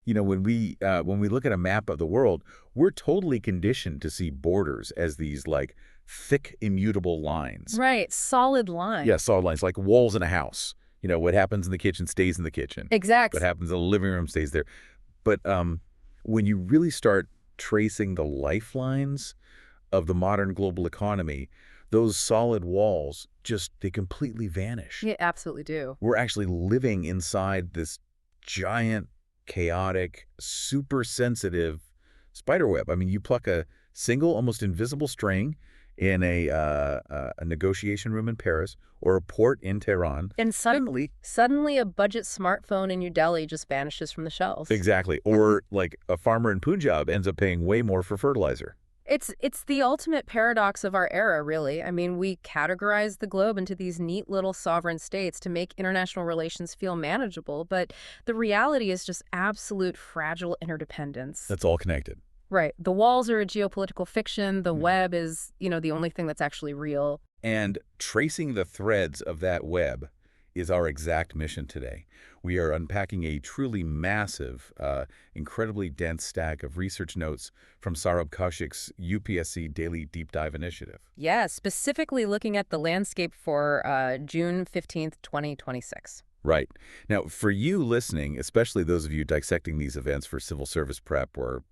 When we look at a map of the world, we're totally conditioned to see borders as these like thick, immutable lines. Right, solid line. Yeah, solid lines, like walls in a house. What happens in the kitchen stays in the kitchen. What Exact. happens in the living room stays there. But when you really start tracing the lifelines of the modern global economy, those solid walls they completely vanish. You absolutely do. We're actually living inside this giant, chaotic, super sensitive spider web. I mean, you pluck a single, almost invisible string in a negotiation room in Paris or a port in Tehran. And suddenly a budget smartphone in New Delhi just vanishes from the shelves. Exactly. Or like a farmer in Punjab ends up paying way more for fertilizer. It's the ultimate paradox of our era, really. I mean, we categorize the globe into these neat little sovereign states to make international relations feel manageable, but the reality is just absolute fragile interdependence. That's all connected. Right. The walls are a geopolitical fiction. The web is, the only thing that's actually real. And tracing the threads of that web is our exact mission today. We are unpacking a truly massive, incredibly dense stack of research notes from Saurabh Kaushik's UPSC Daily Deep Dive Initiative. Yeah, specifically looking at the landscape for June 15th, 2026. Right. Now, for you listening, especially those of you dissecting these events for civil service prep or,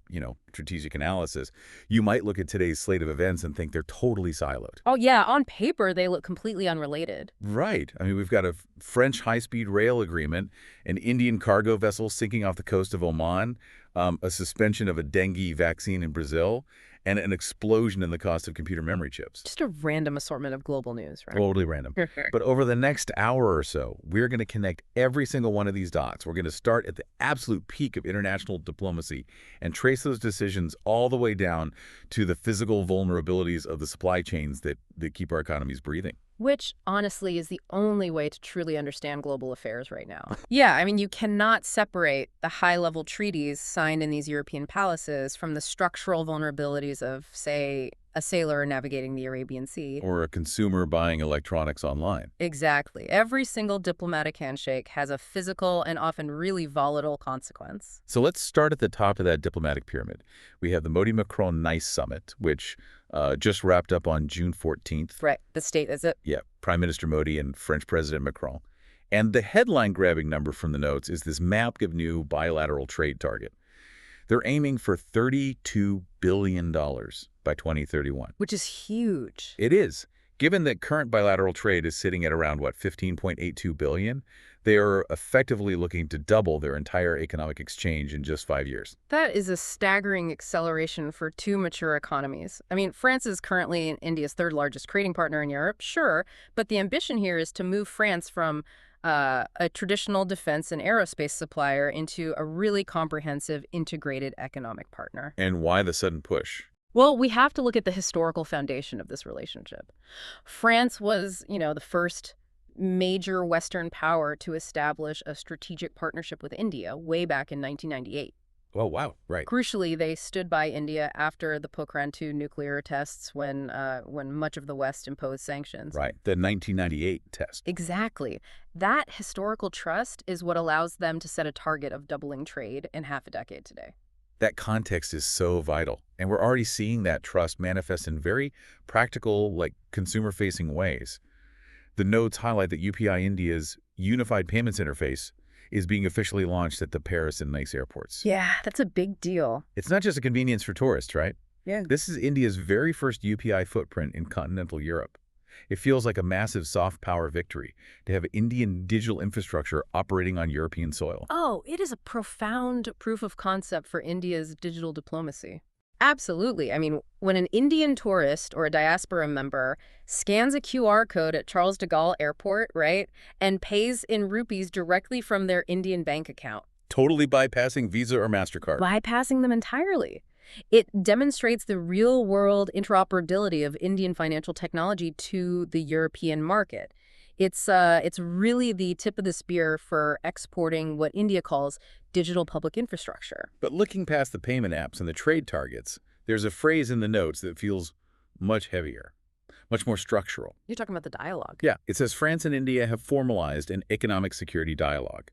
strategic analysis, you might look at today's slate of events and think they're totally siloed. Oh, yeah, on paper, they look completely unrelated. Right. I mean, we've got a French high-speed rail agreement, an Indian cargo vessel sinking off the coast of Oman, a suspension of a dengue vaccine in Brazil, and an explosion in the cost of computer memory chips. Just a random assortment of global news, right? Totally random. But over the next hour or so, we're going to connect every single one of these dots. We're going to start at the absolute peak of international diplomacy and trace those decisions all the way down to the physical vulnerabilities of the supply chains that keep our economies breathing. Which, honestly, is the only way to truly understand global affairs right now. Yeah, I mean, you cannot separate the high-level treaties signed in these European palaces from the structural vulnerabilities of, say, a sailor navigating the Arabian Sea. Or a consumer buying electronics online. Exactly. Every single diplomatic handshake has a physical and often really volatile consequence. So let's start at the top of that diplomatic pyramid. We have the Modi-Macron Nice Summit, which just wrapped up on June 14th. Right. The state is it. Yeah, Prime Minister Modi and French President Macron. And the headline-grabbing number from the notes is this massive new bilateral trade target. They're aiming for $32 billion by 2031. Which is huge. It is. Given that current bilateral trade is sitting at around, $15.82 billion, they are effectively looking to double their entire economic exchange in just 5 years. That is a staggering acceleration for two mature economies. I mean, France is currently India's third largest trading partner in Europe, sure, but the ambition here is to move France from a traditional defense and aerospace supplier into a really comprehensive, integrated economic partner. And why the sudden push? Well, we have to look at the historical foundation of this relationship. France was, the first major Western power to establish a strategic partnership with India way back in 1998. Oh, wow. Right. Crucially, they stood by India after the Pokhran II nuclear tests when much of the West imposed sanctions. Right. The 1998 test. Exactly. That historical trust is what allows them to set a target of doubling trade in half a decade today. That context is so vital. And we're already seeing that trust manifest in very practical, consumer-facing ways. The notes highlight that UPI India's Unified Payments Interface is being officially launched at the Paris and Nice airports. Yeah, that's a big deal. It's not just a convenience for tourists, right? Yeah. This is India's very first UPI footprint in continental Europe. It feels like a massive soft power victory to have Indian digital infrastructure operating on European soil. Oh, it is a profound proof of concept for India's digital diplomacy. Absolutely. I mean, when an Indian tourist or a diaspora member scans a QR code at Charles de Gaulle Airport, right, and pays in rupees directly from their Indian bank account. Totally bypassing Visa or MasterCard. Bypassing them entirely. It demonstrates the real-world interoperability of Indian financial technology to the European market. It's really the tip of the spear for exporting what India calls digital public infrastructure. But looking past the payment apps and the trade targets, there's a phrase in the notes that feels much heavier, much more structural. You're talking about the dialogue. Yeah, it says France and India have formalized an economic security dialogue.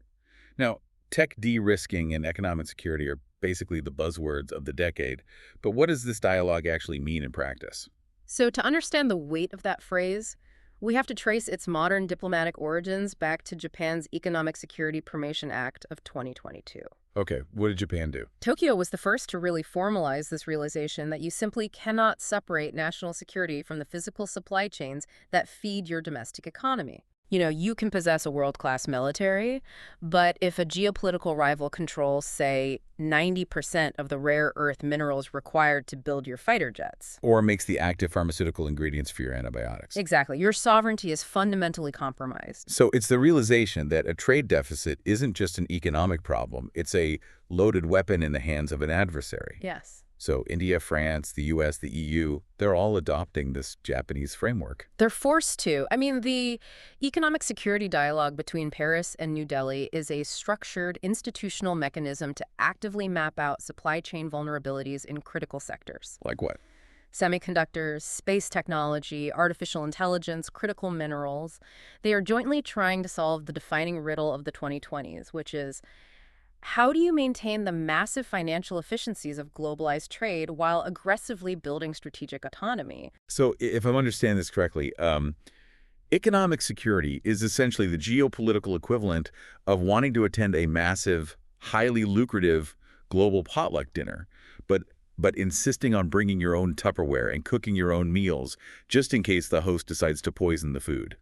Now, tech de-risking and economic security are basically the buzzwords of the decade. But what does this dialogue actually mean in practice? So to understand the weight of that phrase, we have to trace its modern diplomatic origins back to Japan's Economic Security Promotion Act of 2022. Okay, what did Japan do? Tokyo was the first to really formalize this realization that you simply cannot separate national security from the physical supply chains that feed your domestic economy. You can possess a world-class military, but if a geopolitical rival controls, say, 90% of the rare earth minerals required to build your fighter jets. Or makes the active pharmaceutical ingredients for your antibiotics. Exactly. Your sovereignty is fundamentally compromised. So it's the realization that a trade deficit isn't just an economic problem, it's a loaded weapon in the hands of an adversary. Yes. So India, France, the US, the EU, they're all adopting this Japanese framework. They're forced to. The economic security dialogue between Paris and New Delhi is a structured institutional mechanism to actively map out supply chain vulnerabilities in critical sectors. Like what? Semiconductors, space technology, artificial intelligence, critical minerals. They are jointly trying to solve the defining riddle of the 2020s, which is, how do you maintain the massive financial efficiencies of globalized trade while aggressively building strategic autonomy? So if I'm understanding this correctly, economic security is essentially the geopolitical equivalent of wanting to attend a massive, highly lucrative global potluck dinner, but insisting on bringing your own Tupperware and cooking your own meals just in case the host decides to poison the food.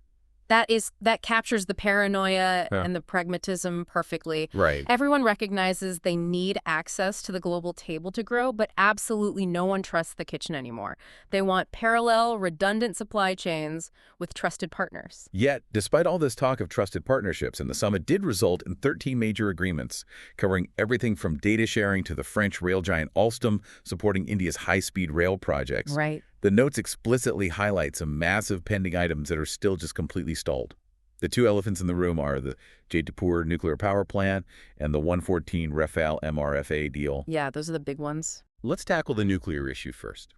That captures the paranoia and the pragmatism perfectly. Right. Everyone recognizes they need access to the global table to grow, but absolutely no one trusts the kitchen anymore. They want parallel, redundant supply chains with trusted partners. Yet, despite all this talk of trusted partnerships, and the summit did result in 13 major agreements, covering everything from data sharing to the French rail giant Alstom supporting India's high-speed rail projects. Right. The notes explicitly highlight some massive pending items that are still just completely stalled. The two elephants in the room are the Jaipur nuclear power plant and the 114 Rafale MRFA deal. Yeah, those are the big ones. Let's tackle the nuclear issue first.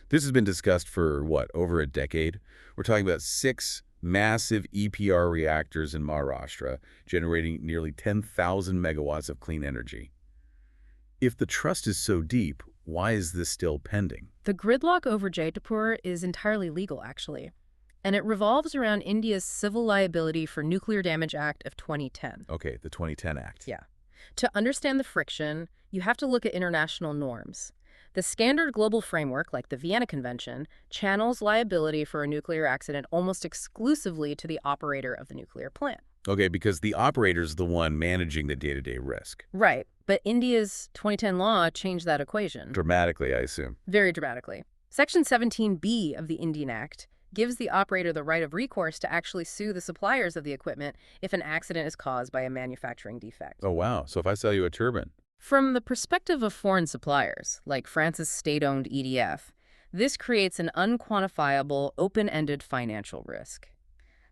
This has been discussed for, over a decade? We're talking about 6 massive EPR reactors in Maharashtra, generating nearly 10,000 megawatts of clean energy. If the trust is so deep, why is this still pending? The gridlock over Jaipur is entirely legal, actually. And it revolves around India's Civil Liability for Nuclear Damage Act of 2010. Okay, the 2010 Act. Yeah. To understand the friction, you have to look at international norms. The standard global framework, like the Vienna Convention, channels liability for a nuclear accident almost exclusively to the operator of the nuclear plant. Okay, because the operator's the one managing the day-to-day risk. Right. But India's 2010 law changed that equation. Dramatically, I assume. Very dramatically. Section 17B of the Indian Act gives the operator the right of recourse to actually sue the suppliers of the equipment if an accident is caused by a manufacturing defect. Oh, wow. So if I sell you a turbine. From the perspective of foreign suppliers, like France's state-owned EDF, this creates an unquantifiable, open-ended financial risk.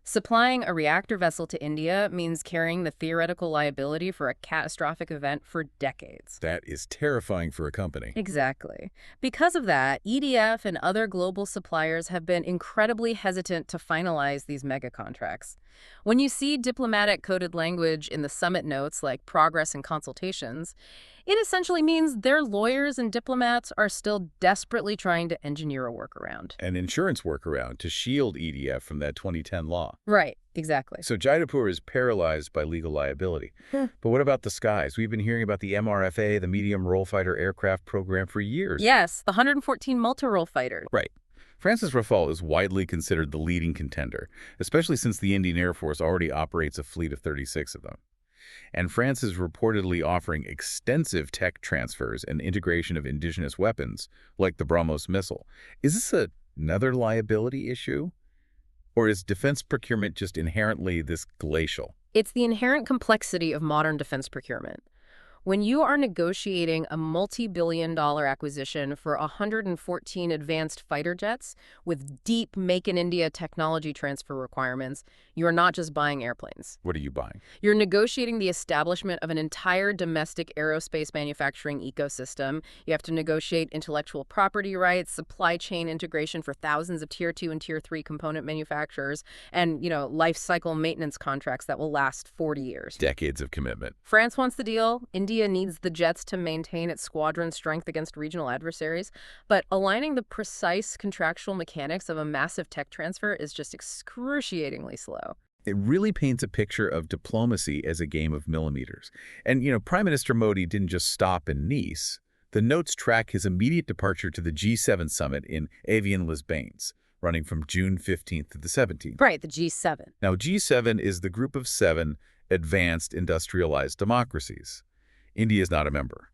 Supplying a reactor vessel to India means carrying the theoretical liability for a catastrophic event for decades. That is terrifying for a company. Exactly. Because of that, EDF and other global suppliers have been incredibly hesitant to finalize these mega contracts. When you see diplomatic coded language in the summit notes like progress and consultations, it essentially means their lawyers and diplomats are still desperately trying to engineer a workaround. An insurance workaround to shield EDF from that 2010 law. Right, exactly. So Jaipur is paralyzed by legal liability. But what about the skies? We've been hearing about the MRFA, the Medium Role Fighter Aircraft Program, for years. Yes, the 114 multi-role fighters. Right. France's Rafale is widely considered the leading contender, especially since the Indian Air Force already operates a fleet of 36 of them. And France is reportedly offering extensive tech transfers and integration of indigenous weapons, like the BrahMos missile. Is this another liability issue? Or is defense procurement just inherently this glacial? It's the inherent complexity of modern defense procurement. When you are negotiating a multi-billion-dollar acquisition for 114 advanced fighter jets with deep Make-in-India technology transfer requirements, you're not just buying airplanes. What are you buying? You're negotiating the establishment of an entire domestic aerospace manufacturing ecosystem. You have to negotiate intellectual property rights, supply chain integration for thousands of Tier 2 and Tier 3 component manufacturers, and, life cycle maintenance contracts that will last 40 years. Decades of commitment. France wants the deal. India needs the jets to maintain its squadron strength against regional adversaries. But aligning the precise contractual mechanics of a massive tech transfer is just excruciatingly slow. It really paints a picture of diplomacy as a game of millimeters. And, Prime Minister Modi didn't just stop in Nice. The notes track his immediate departure to the G7 summit in Avion-les-Bains, running from June 15th to the 17th. Right, the G7. Now, G7 is the group of 7 advanced industrialized democracies. India is not a member.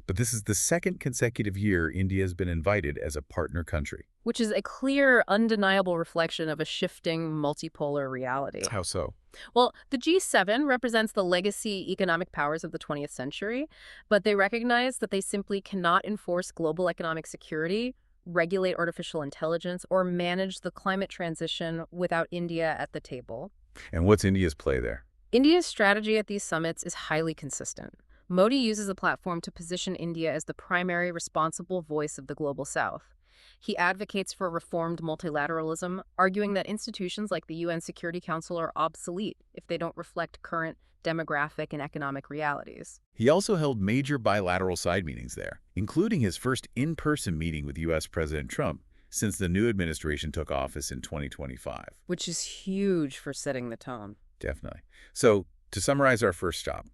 But this is the second consecutive year India has been invited as a partner country. Which is a clear, undeniable reflection of a shifting multipolar reality. How so? Well, the G7 represents the legacy economic powers of the 20th century, but they recognize that they simply cannot enforce global economic security, regulate artificial intelligence, or manage the climate transition without India at the table. And what's India's play there? India's strategy at these summits is highly consistent. Modi uses the platform to position India as the primary responsible voice of the global South. He advocates for reformed multilateralism, arguing that institutions like the UN Security Council are obsolete if they don't reflect current demographic and economic realities. He also held major bilateral side meetings there, including his first in-person meeting with U.S. President Trump since the new administration took office in 2025. Which is huge for setting the tone. Definitely. So, to summarize our first stop,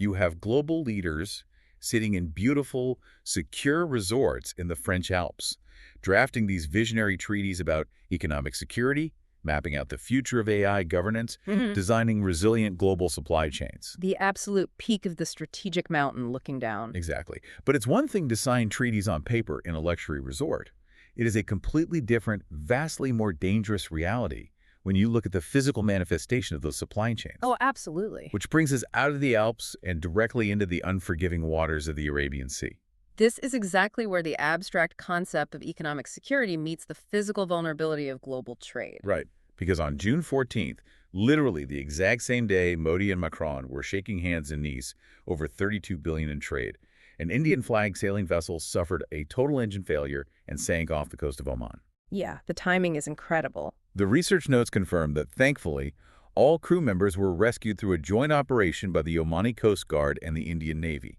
you have global leaders sitting in beautiful, secure resorts in the French Alps, drafting these visionary treaties about economic security, mapping out the future of AI governance, designing resilient global supply chains. The absolute peak of the strategic mountain looking down. Exactly. But it's one thing to sign treaties on paper in a luxury resort. It is a completely different, vastly more dangerous reality when you look at the physical manifestation of those supply chains. Oh, absolutely. Which brings us out of the Alps and directly into the unforgiving waters of the Arabian Sea. This is exactly where the abstract concept of economic security meets the physical vulnerability of global trade. Right, because on June 14th, literally the exact same day Modi and Macron were shaking hands in Nice over $32 billion in trade, an Indian flag sailing vessel suffered a total engine failure and sank off the coast of Oman. Yeah, the timing is incredible. The research notes confirm that, thankfully, all crew members were rescued through a joint operation by the Omani Coast Guard and the Indian Navy.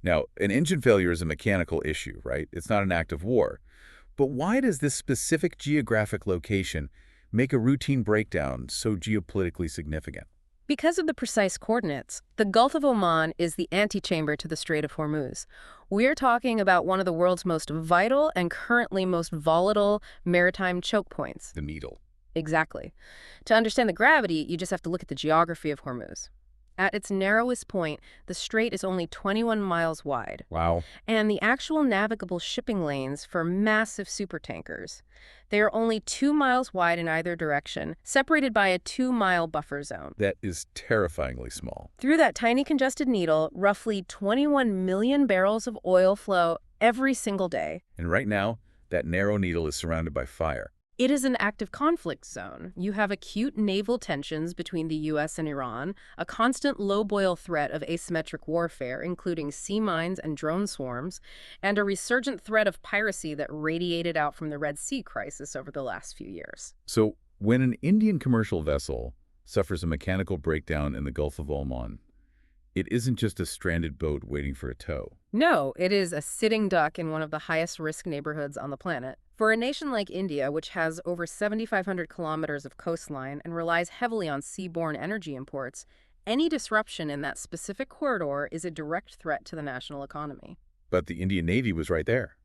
Now, an engine failure is a mechanical issue, right? It's not an act of war. But why does this specific geographic location make a routine breakdown so geopolitically significant? Because of the precise coordinates, the Gulf of Oman is the antechamber to the Strait of Hormuz. We're talking about one of the world's most vital and currently most volatile maritime choke points. The needle. Exactly. To understand the gravity, you just have to look at the geography of Hormuz. At its narrowest point, the strait is only 21 miles wide. Wow. And the actual navigable shipping lanes for massive supertankers, they are only 2 miles wide in either direction, separated by a 2-mile buffer zone. That is terrifyingly small. Through that tiny congested needle, roughly 21 million barrels of oil flow every single day. And right now, that narrow needle is surrounded by fire. It is an active conflict zone. You have acute naval tensions between the U.S. and Iran, a constant low-boil threat of asymmetric warfare, including sea mines and drone swarms, and a resurgent threat of piracy that radiated out from the Red Sea crisis over the last few years. So, when an Indian commercial vessel suffers a mechanical breakdown in the Gulf of Oman, it isn't just a stranded boat waiting for a tow. No, it is a sitting duck in one of the highest-risk neighborhoods on the planet. For a nation like India, which has over 7,500 kilometers of coastline and relies heavily on seaborne energy imports, any disruption in that specific corridor is a direct threat to the national economy. But the Indian Navy was right there.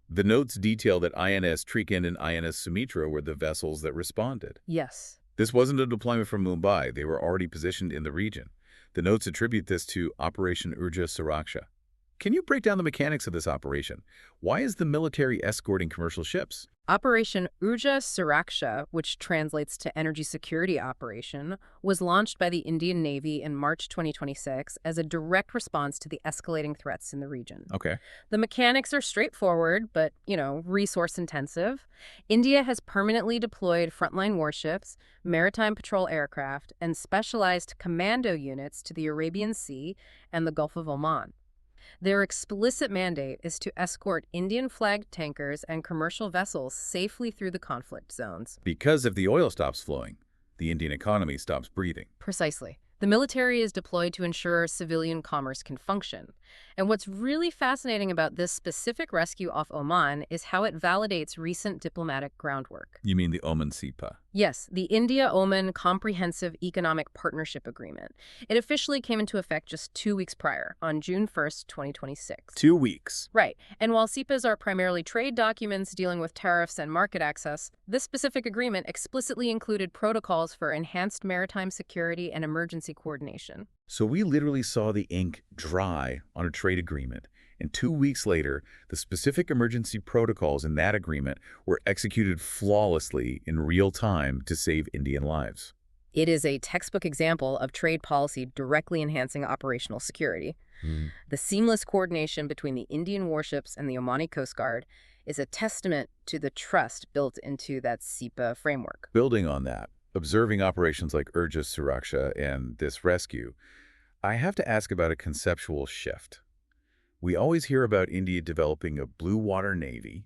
The notes detail that INS Trichand and INS Sumitra were the vessels that responded. Yes. This wasn't a deployment from Mumbai. They were already positioned in the region. The notes attribute this to Operation Urja Suraksha. Can you break down the mechanics of this operation? Why is the military escorting commercial ships? Operation Urja Suraksha, which translates to Energy Security Operation, was launched by the Indian Navy in March 2026 as a direct response to the escalating threats in the region. Okay. The mechanics are straightforward, but, resource intensive. India has permanently deployed frontline warships, maritime patrol aircraft, and specialized commando units to the Arabian Sea and the Gulf of Oman. Their explicit mandate is to escort Indian-flagged tankers and commercial vessels safely through the conflict zones. Because if the oil stops flowing, the Indian economy stops breathing. Precisely. The military is deployed to ensure civilian commerce can function. And what's really fascinating about this specific rescue off Oman is how it validates recent diplomatic groundwork. You mean the Oman SEPA? Yes, the India-Oman Comprehensive Economic Partnership Agreement. It officially came into effect just 2 weeks prior, on June 1st, 2026. 2 weeks. Right. And while SEPAs are primarily trade documents dealing with tariffs and market access, this specific agreement explicitly included protocols for enhanced maritime security and emergency coordination. So we literally saw the ink dry on a trade agreement, and 2 weeks later, the specific emergency protocols in that agreement were executed flawlessly in real time to save Indian lives. It is a textbook example of trade policy directly enhancing operational security. The seamless coordination between the Indian warships and the Omani Coast Guard is a testament to the trust built into that SEPA framework. Building on that, observing operations like Urja Suraksha and this rescue, I have to ask about a conceptual shift. We always hear about India developing a blue water navy,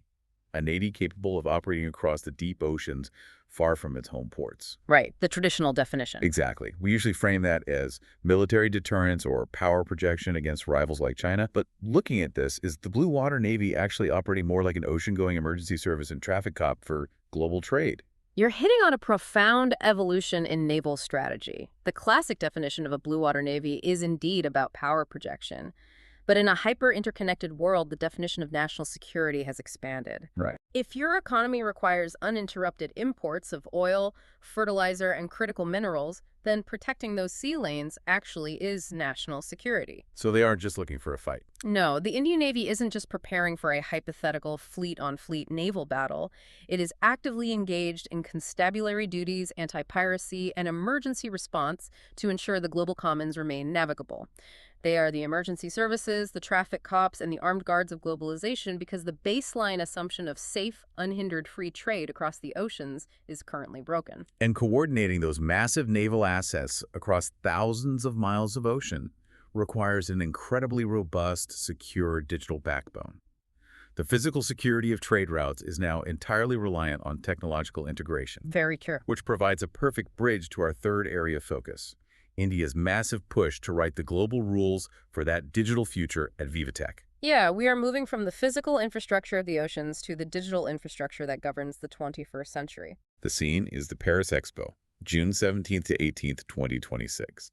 a navy capable of operating across the deep oceans far from its home ports. Right, the traditional definition. Exactly. We usually frame that as military deterrence or power projection against rivals like China. But looking at this, is the blue water navy actually operating more like an ocean-going emergency service and traffic cop for global trade? You're hitting on a profound evolution in naval strategy. The classic definition of a blue water navy is indeed about power projection. But in a hyper-interconnected world, the definition of national security has expanded. Right. If your economy requires uninterrupted imports of oil, fertilizer, and critical minerals, then protecting those sea lanes actually is national security. So they aren't just looking for a fight. No, the Indian Navy isn't just preparing for a hypothetical fleet-on-fleet naval battle. It is actively engaged in constabulary duties, anti-piracy, and emergency response to ensure the global commons remain navigable. They are the emergency services, the traffic cops, and the armed guards of globalization because the baseline assumption of safe, unhindered free trade across the oceans is currently broken. And coordinating those massive naval assets across thousands of miles of ocean requires an incredibly robust, secure digital backbone. The physical security of trade routes is now entirely reliant on technological integration, Very true. which provides a perfect bridge to our third area of focus, India's massive push to write the global rules for that digital future at VivaTech. Yeah, we are moving from the physical infrastructure of the oceans to the digital infrastructure that governs the 21st century. The scene is the Paris Expo, June 17th to 18th, 2026.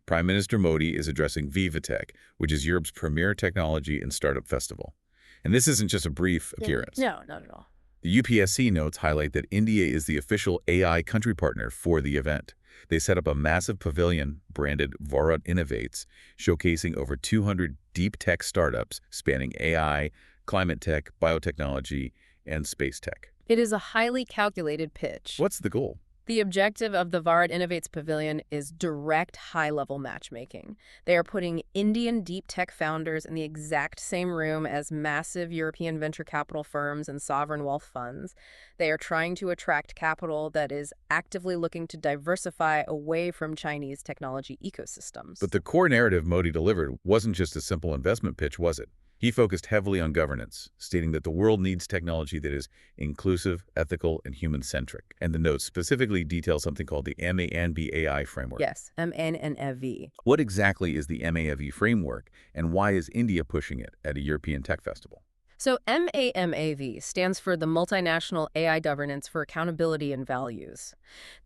Prime Minister Modi is addressing VivaTech, which is Europe's premier technology and startup festival. And this isn't just a brief appearance. No, not at all. The UPSC notes highlight that India is the official AI country partner for the event. They set up a massive pavilion branded Bharat Innovates, showcasing over 200 deep tech startups spanning AI, climate tech, biotechnology, and space tech. It is a highly calculated pitch. What's the goal? The objective of the Bharat Innovates Pavilion is direct high-level matchmaking. They are putting Indian deep tech founders in the exact same room as massive European venture capital firms and sovereign wealth funds. They are trying to attract capital that is actively looking to diversify away from Chinese technology ecosystems. But the core narrative Modi delivered wasn't just a simple investment pitch, was it? He focused heavily on governance, stating that the world needs technology that is inclusive, ethical, and human-centric. And the notes specifically detail something called the MANV-AI framework. Yes, MANV. What exactly is the MANV framework, and why is India pushing it at a European tech festival? So MAMAV stands for the Multinational AI Governance for Accountability and Values.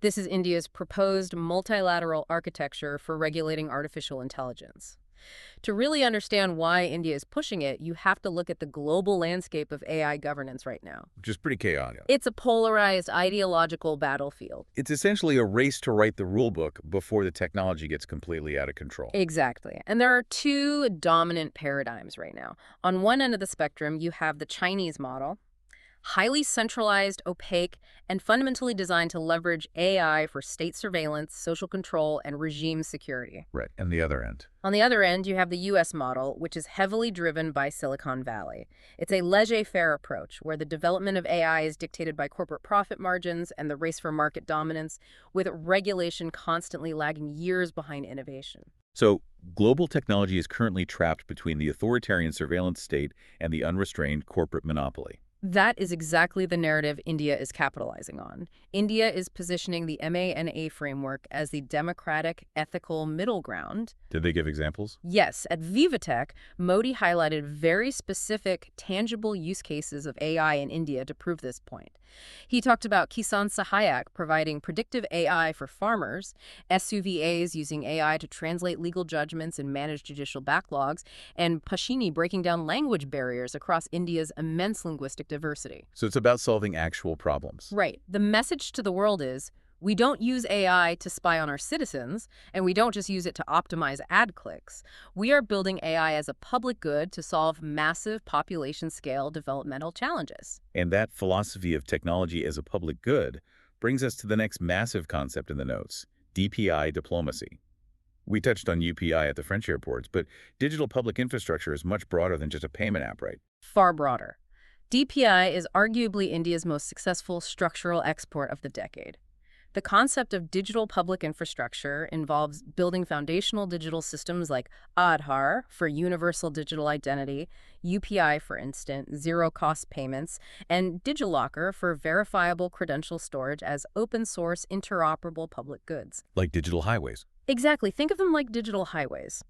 This is India's proposed multilateral architecture for regulating artificial intelligence. To really understand why India is pushing it, you have to look at the global landscape of AI governance right now. Which is pretty chaotic. It's a polarized ideological battlefield. It's essentially a race to write the rule book before the technology gets completely out of control. Exactly. And there are two dominant paradigms right now. On one end of the spectrum, you have the Chinese model, highly centralized, opaque, and fundamentally designed to leverage AI for state surveillance, social control, and regime security. Right. And the other end. On the other end, you have the U.S. model, which is heavily driven by Silicon Valley. It's a laissez-faire approach, where the development of AI is dictated by corporate profit margins and the race for market dominance, with regulation constantly lagging years behind innovation. So, global technology is currently trapped between the authoritarian surveillance state and the unrestrained corporate monopoly. That is exactly the narrative India is capitalizing on. India is positioning the MANA framework as the democratic, ethical middle ground. Did they give examples? Yes, at VivaTech, Modi highlighted very specific, tangible use cases of AI in India to prove this point. He talked about Kisan Sahayak providing predictive AI for farmers, SUVAs using AI to translate legal judgments and manage judicial backlogs, and Pashini breaking down language barriers across India's immense linguistic diversity. So it's about solving actual problems. Right. The message to the world is, we don't use AI to spy on our citizens, and we don't just use it to optimize ad clicks. We are building AI as a public good to solve massive population-scale developmental challenges. And that philosophy of technology as a public good brings us to the next massive concept in the notes, DPI diplomacy. We touched on UPI at the French airports, but digital public infrastructure is much broader than just a payment app, right? Far broader. DPI is arguably India's most successful structural export of the decade. The concept of digital public infrastructure involves building foundational digital systems like Aadhaar for universal digital identity, UPI for instant, zero-cost payments, and DigiLocker for verifiable credential storage as open-source, interoperable public goods. Like digital highways. Exactly. Think of them like digital highways.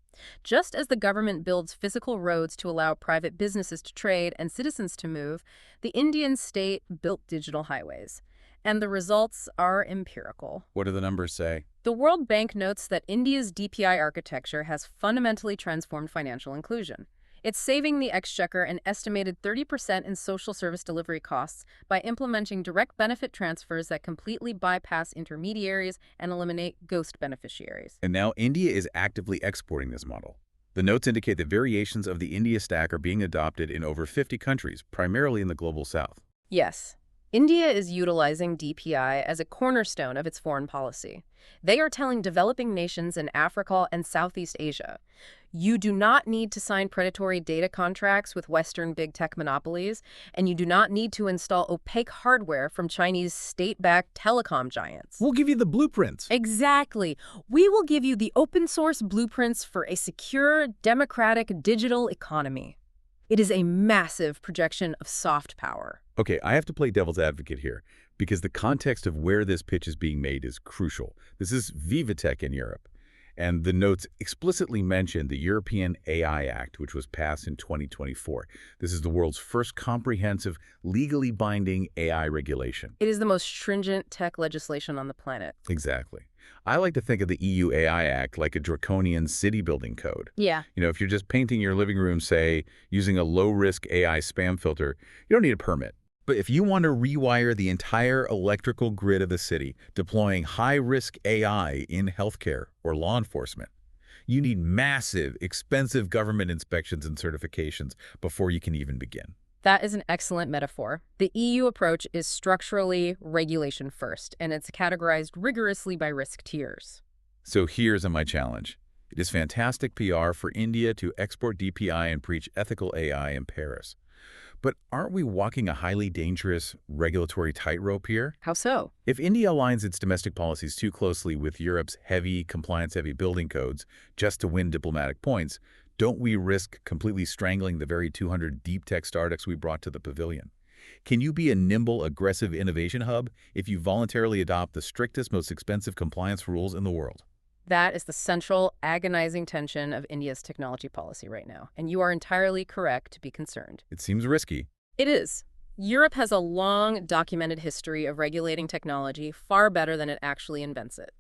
Just as the government builds physical roads to allow private businesses to trade and citizens to move, the Indian state built digital highways. And the results are empirical. What do the numbers say? The World Bank notes that India's DPI architecture has fundamentally transformed financial inclusion. It's saving the exchequer an estimated 30% in social service delivery costs by implementing direct benefit transfers that completely bypass intermediaries and eliminate ghost beneficiaries. And now India is actively exporting this model. The notes indicate that variations of the India stack are being adopted in over 50 countries, primarily in the global south. Yes. India is utilizing DPI as a cornerstone of its foreign policy. They are telling developing nations in Africa and Southeast Asia, you do not need to sign predatory data contracts with Western big tech monopolies, and you do not need to install opaque hardware from Chinese state-backed telecom giants. We'll give you the blueprints. Exactly. We will give you the open-source blueprints for a secure, democratic digital economy. It is a massive projection of soft power. Okay, I have to play devil's advocate here, because the context of where this pitch is being made is crucial. This is VivaTech in Europe, and the notes explicitly mention the European AI Act, which was passed in 2024. This is the world's first comprehensive, legally binding AI regulation. It is the most stringent tech legislation on the planet. Exactly. I like to think of the EU AI Act like a draconian city-building code. Yeah. If you're just painting your living room, say, using a low-risk AI spam filter, you don't need a permit. But if you want to rewire the entire electrical grid of the city, deploying high-risk AI in healthcare or law enforcement, you need massive, expensive government inspections and certifications before you can even begin. That is an excellent metaphor. The EU approach is structurally regulation first, and it's categorized rigorously by risk tiers. So here's my challenge. It is fantastic PR for India to export DPI and preach ethical AI in Paris. But aren't we walking a highly dangerous regulatory tightrope here? How so? If India aligns its domestic policies too closely with Europe's heavy, compliance-heavy building codes just to win diplomatic points, don't we risk completely strangling the very 200 deep tech startups we brought to the pavilion? Can you be a nimble, aggressive innovation hub if you voluntarily adopt the strictest, most expensive compliance rules in the world? That is the central, agonizing tension of India's technology policy right now, and you are entirely correct to be concerned. It seems risky. It is. Europe has a long, documented history of regulating technology far better than it actually invents it.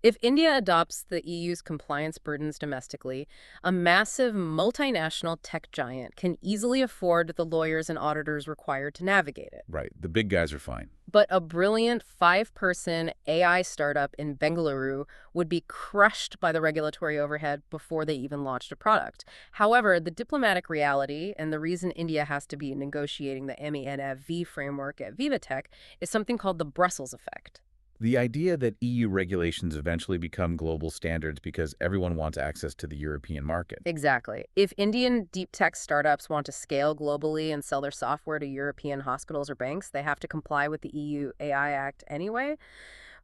If India adopts the EU's compliance burdens domestically, a massive multinational tech giant can easily afford the lawyers and auditors required to navigate it. Right. The big guys are fine. But a brilliant five-person AI startup in Bengaluru would be crushed by the regulatory overhead before they even launched a product. However, the diplomatic reality and the reason India has to be negotiating the MENFV framework at VivaTech is something called the Brussels effect. The idea that EU regulations eventually become global standards because everyone wants access to the European market. Exactly. If Indian deep tech startups want to scale globally and sell their software to European hospitals or banks, they have to comply with the EU AI Act anyway.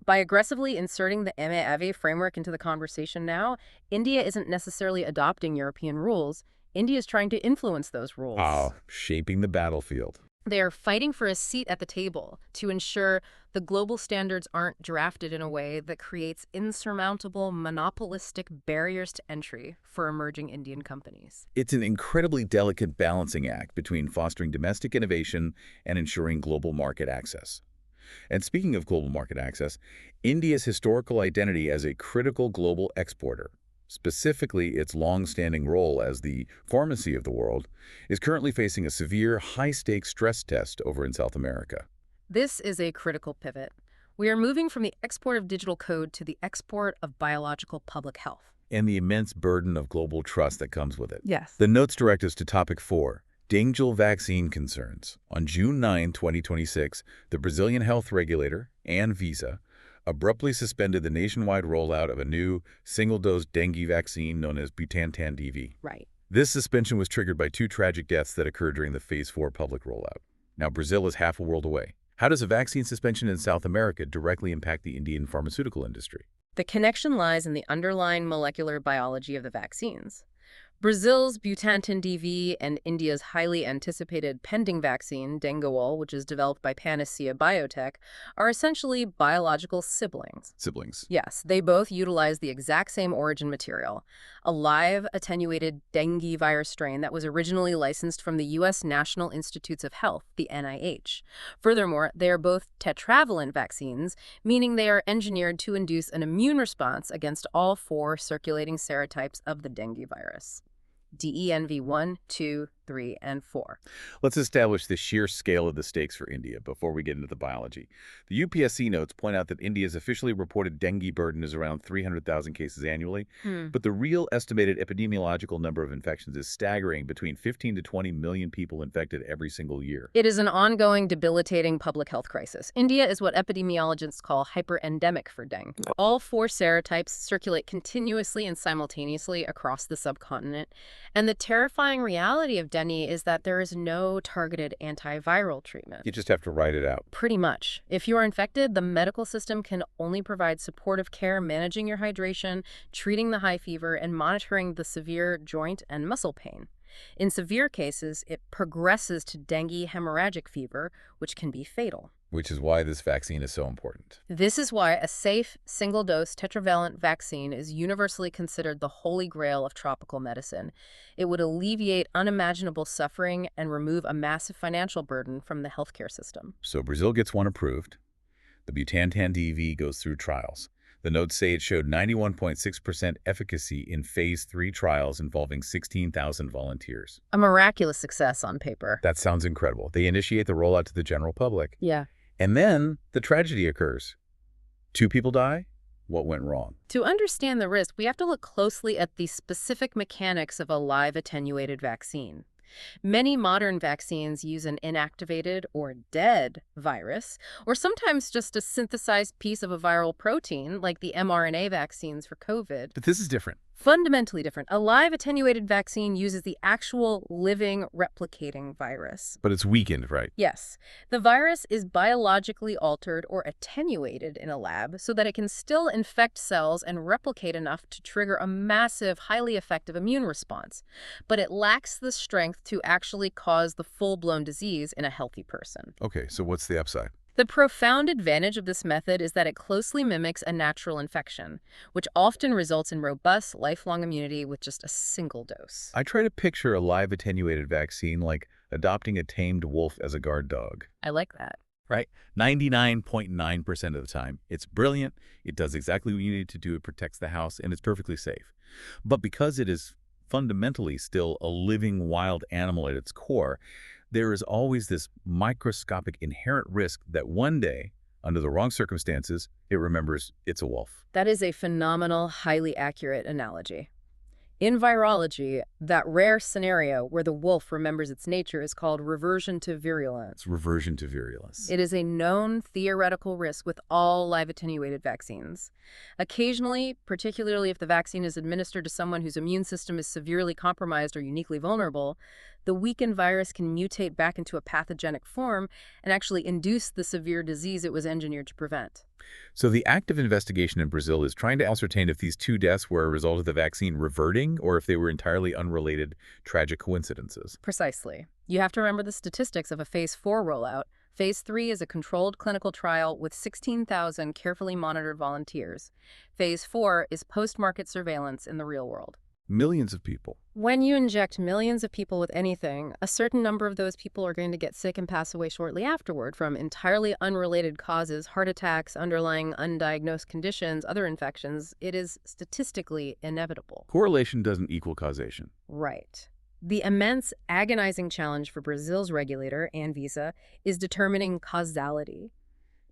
By aggressively inserting the MENFV framework into the conversation now, India isn't necessarily adopting European rules. India is trying to influence those rules. Ah, shaping the battlefield. They are fighting for a seat at the table to ensure the global standards aren't drafted in a way that creates insurmountable monopolistic barriers to entry for emerging Indian companies. It's an incredibly delicate balancing act between fostering domestic innovation and ensuring global market access. And speaking of global market access, India's historical identity as a critical global exporter, specifically its long-standing role as the pharmacy of the world, is currently facing a severe, high-stakes stress test over in South America. This is a critical pivot. We are moving from the export of digital code to the export of biological public health. And the immense burden of global trust that comes with it. Yes. The notes direct us to Topic 4, dengue vaccine concerns. On June 9, 2026, the Brazilian health regulator, Anvisa, abruptly suspended the nationwide rollout of a new single-dose dengue vaccine known as butantan-DV. Right. This suspension was triggered by 2 tragic deaths that occurred during the Phase 4 public rollout. Now, Brazil is half a world away. How does a vaccine suspension in South America directly impact the Indian pharmaceutical industry? The connection lies in the underlying molecular biology of the vaccines. Brazil's butantan-DV and India's highly anticipated pending vaccine, DengiAll, which is developed by Panacea Biotech, are essentially biological siblings. Siblings. Yes, they both utilize the exact same origin material, a live attenuated dengue virus strain that was originally licensed from the U.S. National Institutes of Health, the NIH. Furthermore, they are both tetravalent vaccines, meaning they are engineered to induce an immune response against all 4 circulating serotypes of the dengue virus. DENV1, 2, 3, and 4. Let's establish the sheer scale of the stakes for India before we get into the biology. The UPSC notes point out that India's officially reported dengue burden is around 300,000 cases annually, but the real estimated epidemiological number of infections is staggering, between 15 to 20 million people infected every single year. It is an ongoing, debilitating public health crisis. India is what epidemiologists call hyperendemic for dengue. All 4 serotypes circulate continuously and simultaneously across the subcontinent, and the terrifying reality of dengue is that there is no targeted antiviral treatment. You just have to write it out. Pretty much. If you are infected, the medical system can only provide supportive care, managing your hydration, treating the high fever, and monitoring the severe joint and muscle pain. In severe cases, it progresses to dengue hemorrhagic fever, which can be fatal. Which is why this vaccine is so important. This is why a safe, single-dose tetravalent vaccine is universally considered the holy grail of tropical medicine. It would alleviate unimaginable suffering and remove a massive financial burden from the healthcare system. So Brazil gets one approved. The butantan-DV goes through trials. The notes say it showed 91.6% efficacy in Phase 3 trials involving 16,000 volunteers. A miraculous success on paper. That sounds incredible. They initiate the rollout to the general public. Yeah. And then the tragedy occurs. 2 people die? What went wrong? To understand the risk, we have to look closely at the specific mechanics of a live attenuated vaccine. Many modern vaccines use an inactivated or dead virus, or sometimes just a synthesized piece of a viral protein, like the mRNA vaccines for COVID. But this is different. Fundamentally different. A live attenuated vaccine uses the actual living replicating virus. But it's weakened, right? Yes. The virus is biologically altered or attenuated in a lab so that it can still infect cells and replicate enough to trigger a massive, highly effective immune response. But it lacks the strength to actually cause the full-blown disease in a healthy person. Okay, so what's the upside? The profound advantage of this method is that it closely mimics a natural infection, which often results in robust, lifelong immunity with just a single dose. I try to picture a live attenuated vaccine like adopting a tamed wolf as a guard dog. I like that. right? 99.9% of the time. It's brilliant. It does exactly what you need it to do. It protects the house, and it's perfectly safe. But because it is fundamentally still a living wild animal at its core, there is always this microscopic inherent risk that one day, under the wrong circumstances, it remembers it's a wolf. That is a phenomenal, highly accurate analogy. In virology, that rare scenario where the wolf remembers its nature is called reversion to virulence. It's reversion to virulence. It is a known theoretical risk with all live attenuated vaccines. Occasionally, particularly if the vaccine is administered to someone whose immune system is severely compromised or uniquely vulnerable, the weakened virus can mutate back into a pathogenic form and actually induce the severe disease it was engineered to prevent. So the active investigation in Brazil is trying to ascertain if these 2 deaths were a result of the vaccine reverting or if they were entirely unrelated tragic coincidences. Precisely. You have to remember the statistics of a Phase 4 rollout. Phase 3 is a controlled clinical trial with 16,000 carefully monitored volunteers. Phase 4 is post-market surveillance in the real world. Millions of people. When you inject millions of people with anything, a certain number of those people are going to get sick and pass away shortly afterward from entirely unrelated causes, heart attacks, underlying undiagnosed conditions, other infections. It is statistically inevitable. Correlation doesn't equal causation. Right. The immense, agonizing challenge for Brazil's regulator, Anvisa, is determining causality.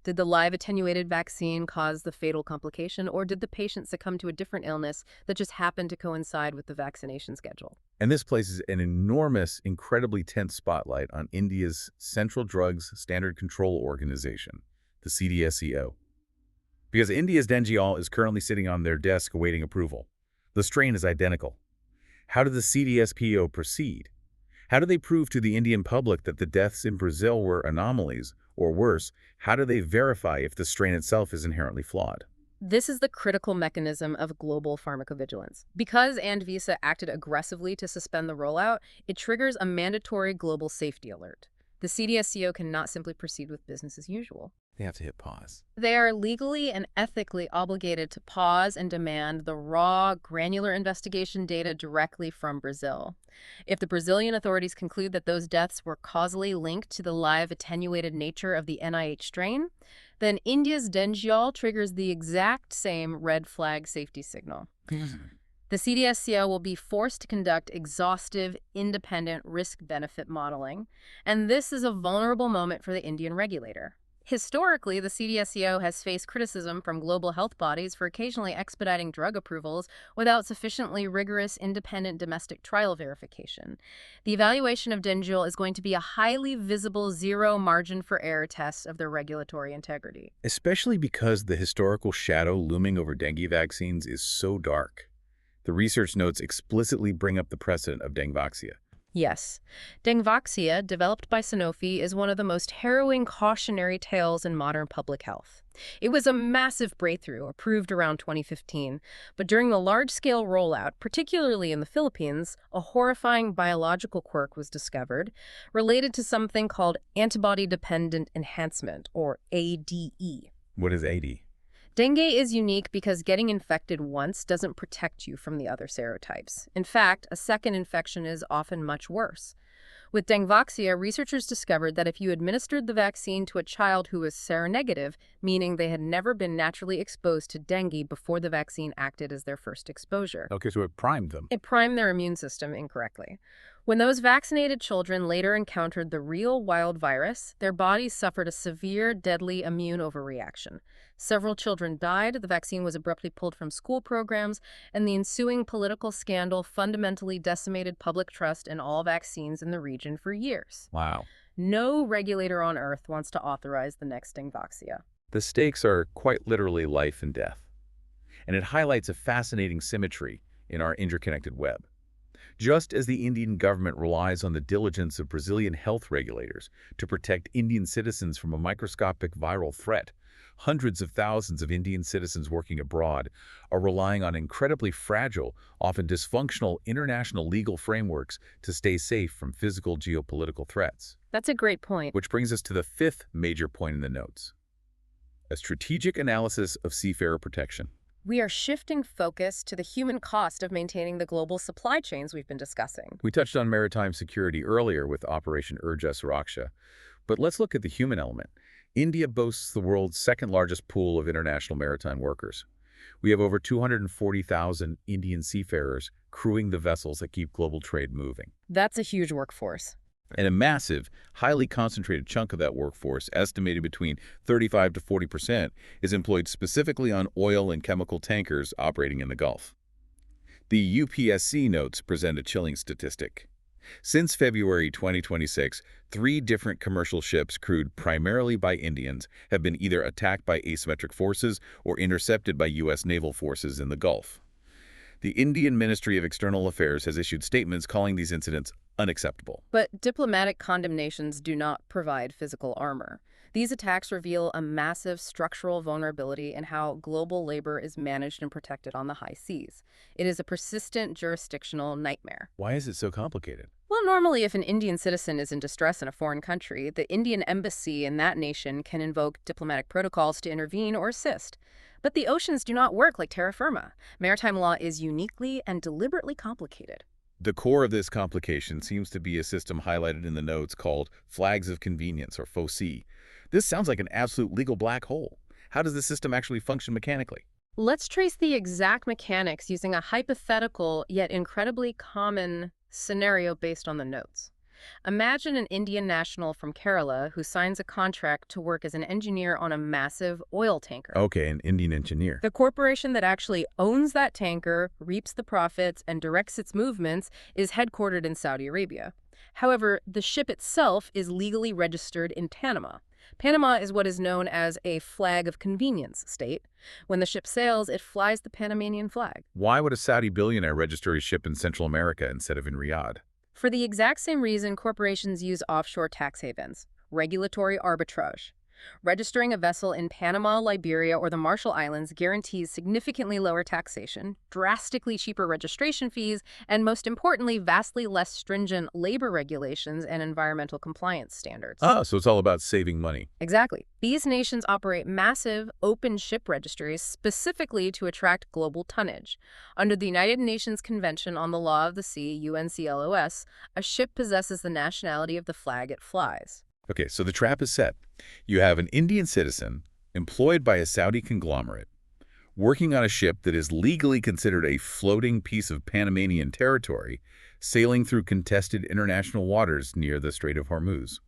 Did the live attenuated vaccine cause the fatal complication, or did the patient succumb to a different illness that just happened to coincide with the vaccination schedule? And this places an enormous, incredibly tense spotlight on India's Central Drugs Standard Control Organization, the CDSCO. Because India's DengiAll is currently sitting on their desk awaiting approval. The strain is identical. How did the CDSPO proceed? How do they prove to the Indian public that the deaths in Brazil were anomalies? Or worse, how do they verify if the strain itself is inherently flawed? This is the critical mechanism of global pharmacovigilance. Because Anvisa acted aggressively to suspend the rollout, it triggers a mandatory global safety alert. The CDSCO cannot simply proceed with business as usual. They have to hit pause. They are legally and ethically obligated to pause and demand the raw, granular investigation data directly from Brazil. If the Brazilian authorities conclude that those deaths were causally linked to the live attenuated nature of the NIH strain, then India's DengiAll triggers the exact same red flag safety signal. The CDSCO will be forced to conduct exhaustive, independent risk-benefit modeling, and this is a vulnerable moment for the Indian regulator. Historically, the CDSCO has faced criticism from global health bodies for occasionally expediting drug approvals without sufficiently rigorous, independent domestic trial verification. The evaluation of DengiAll is going to be a highly visible zero margin for error test of their regulatory integrity. Especially because the historical shadow looming over dengue vaccines is so dark. The research notes explicitly bring up the precedent of dengue. Yes. Dengue, developed by Sanofi, is one of the most harrowing cautionary tales in modern public health. It was a massive breakthrough, approved around 2015, but during the large-scale rollout, particularly in the Philippines, a horrifying biological quirk was discovered related to something called antibody-dependent enhancement, or ADE. What is AD? Dengue is unique because getting infected once doesn't protect you from the other serotypes. In fact, a second infection is often much worse. With dengue, researchers discovered that if you administered the vaccine to a child who was seronegative, meaning they had never been naturally exposed to dengue before the vaccine acted as their first exposure. Okay, so it primed them. It primed their immune system incorrectly. When those vaccinated children later encountered the real wild virus, their bodies suffered a severe, deadly immune overreaction. Several children died, the vaccine was abruptly pulled from school programs, and the ensuing political scandal fundamentally decimated public trust in all vaccines in the region for years. Wow. No regulator on Earth wants to authorize the next dengue. The stakes are quite literally life and death. And it highlights a fascinating symmetry in our interconnected web. Just as the Indian government relies on the diligence of Brazilian health regulators to protect Indian citizens from a microscopic viral threat, hundreds of thousands of Indian citizens working abroad are relying on incredibly fragile, often dysfunctional international legal frameworks to stay safe from physical geopolitical threats. That's a great point. Which brings us to the fifth major point in the notes: a strategic analysis of seafarer protection. We are shifting focus to the human cost of maintaining the global supply chains we've been discussing. We touched on maritime security earlier with Operation Urja Suraksha, but let's look at the human element. India boasts the world's second-largest pool of international maritime workers. We have over 240,000 Indian seafarers crewing the vessels that keep global trade moving. That's a huge workforce. And a massive, highly concentrated chunk of that workforce, estimated between 35 to 40%, is employed specifically on oil and chemical tankers operating in the Gulf. The UPSC notes present a chilling statistic. Since February 2026, 3 different commercial ships crewed primarily by Indians have been either attacked by asymmetric forces or intercepted by U.S. naval forces in the Gulf. The Indian Ministry of External Affairs has issued statements calling these incidents unacceptable. But diplomatic condemnations do not provide physical armor. These attacks reveal a massive structural vulnerability in how global labor is managed and protected on the high seas. It is a persistent jurisdictional nightmare. Why is it so complicated? Well, normally if an Indian citizen is in distress in a foreign country, the Indian embassy in that nation can invoke diplomatic protocols to intervene or assist. But the oceans do not work like terra firma. Maritime law is uniquely and deliberately complicated. The core of this complication seems to be a system highlighted in the notes called flags of convenience, or FOC. This sounds like an absolute legal black hole. How does the system actually function mechanically? Let's trace the exact mechanics using a hypothetical yet incredibly common scenario based on the notes. Imagine an Indian national from Kerala who signs a contract to work as an engineer on a massive oil tanker. Okay, an Indian engineer. The corporation that actually owns that tanker, reaps the profits, and directs its movements is headquartered in Saudi Arabia. However, the ship itself is legally registered in Panama. Panama is what is known as a flag of convenience state. When the ship sails, it flies the Panamanian flag. Why would a Saudi billionaire register his ship in Central America instead of in Riyadh? For the exact same reason corporations use offshore tax havens, regulatory arbitrage. Registering a vessel in Panama, Liberia, or the Marshall Islands guarantees significantly lower taxation, drastically cheaper registration fees, and most importantly, vastly less stringent labor regulations and environmental compliance standards. So it's all about saving money. Exactly. These nations operate massive, open ship registries specifically to attract global tonnage. Under the United Nations Convention on the Law of the Sea, UNCLOS, a ship possesses the nationality of the flag it flies. Okay, so the trap is set. You have an Indian citizen employed by a Saudi conglomerate working on a ship that is legally considered a floating piece of Panamanian territory sailing through contested international waters near the Strait of Hormuz.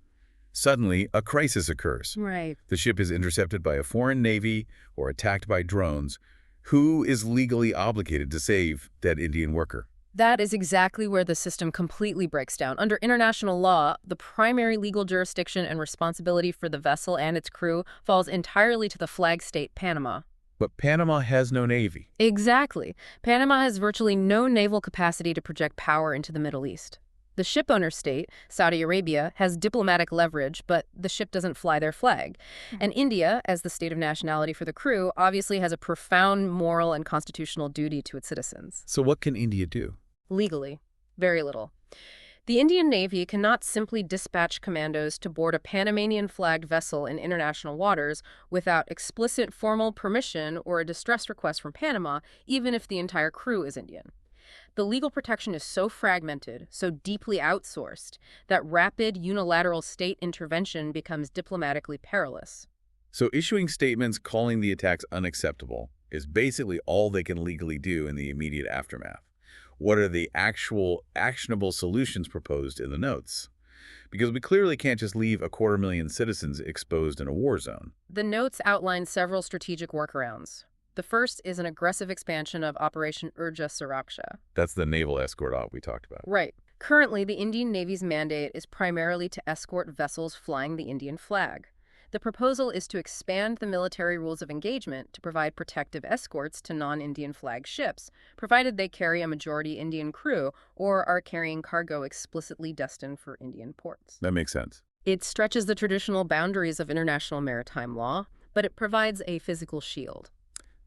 Suddenly, a crisis occurs. Right. The ship is intercepted by a foreign navy or attacked by drones. Who is legally obligated to save that Indian worker? That is exactly where the system completely breaks down. Under international law, the primary legal jurisdiction and responsibility for the vessel and its crew falls entirely to the flag state, Panama. But Panama has no navy. Exactly. Panama has virtually no naval capacity to project power into the Middle East. The shipowner state, Saudi Arabia, has diplomatic leverage, but the ship doesn't fly their flag. And India, as the state of nationality for the crew, obviously has a profound moral and constitutional duty to its citizens. So what can India do? Legally, very little. The Indian Navy cannot simply dispatch commandos to board a Panamanian-flagged vessel in international waters without explicit formal permission or a distress request from Panama, even if the entire crew is Indian. The legal protection is so fragmented, so deeply outsourced, that rapid unilateral state intervention becomes diplomatically perilous. So issuing statements calling the attacks unacceptable is basically all they can legally do in the immediate aftermath. What are the actual actionable solutions proposed in the notes? Because we clearly can't just leave 250,000 citizens exposed in a war zone. The notes outline several strategic workarounds. The first is an aggressive expansion of Operation Urja Suraksha. That's the naval escort op we talked about. Right. Currently, the Indian Navy's mandate is primarily to escort vessels flying the Indian flag. The proposal is to expand the military rules of engagement to provide protective escorts to non-Indian flag ships, provided they carry a majority Indian crew or are carrying cargo explicitly destined for Indian ports. That makes sense. It stretches the traditional boundaries of international maritime law, but it provides a physical shield.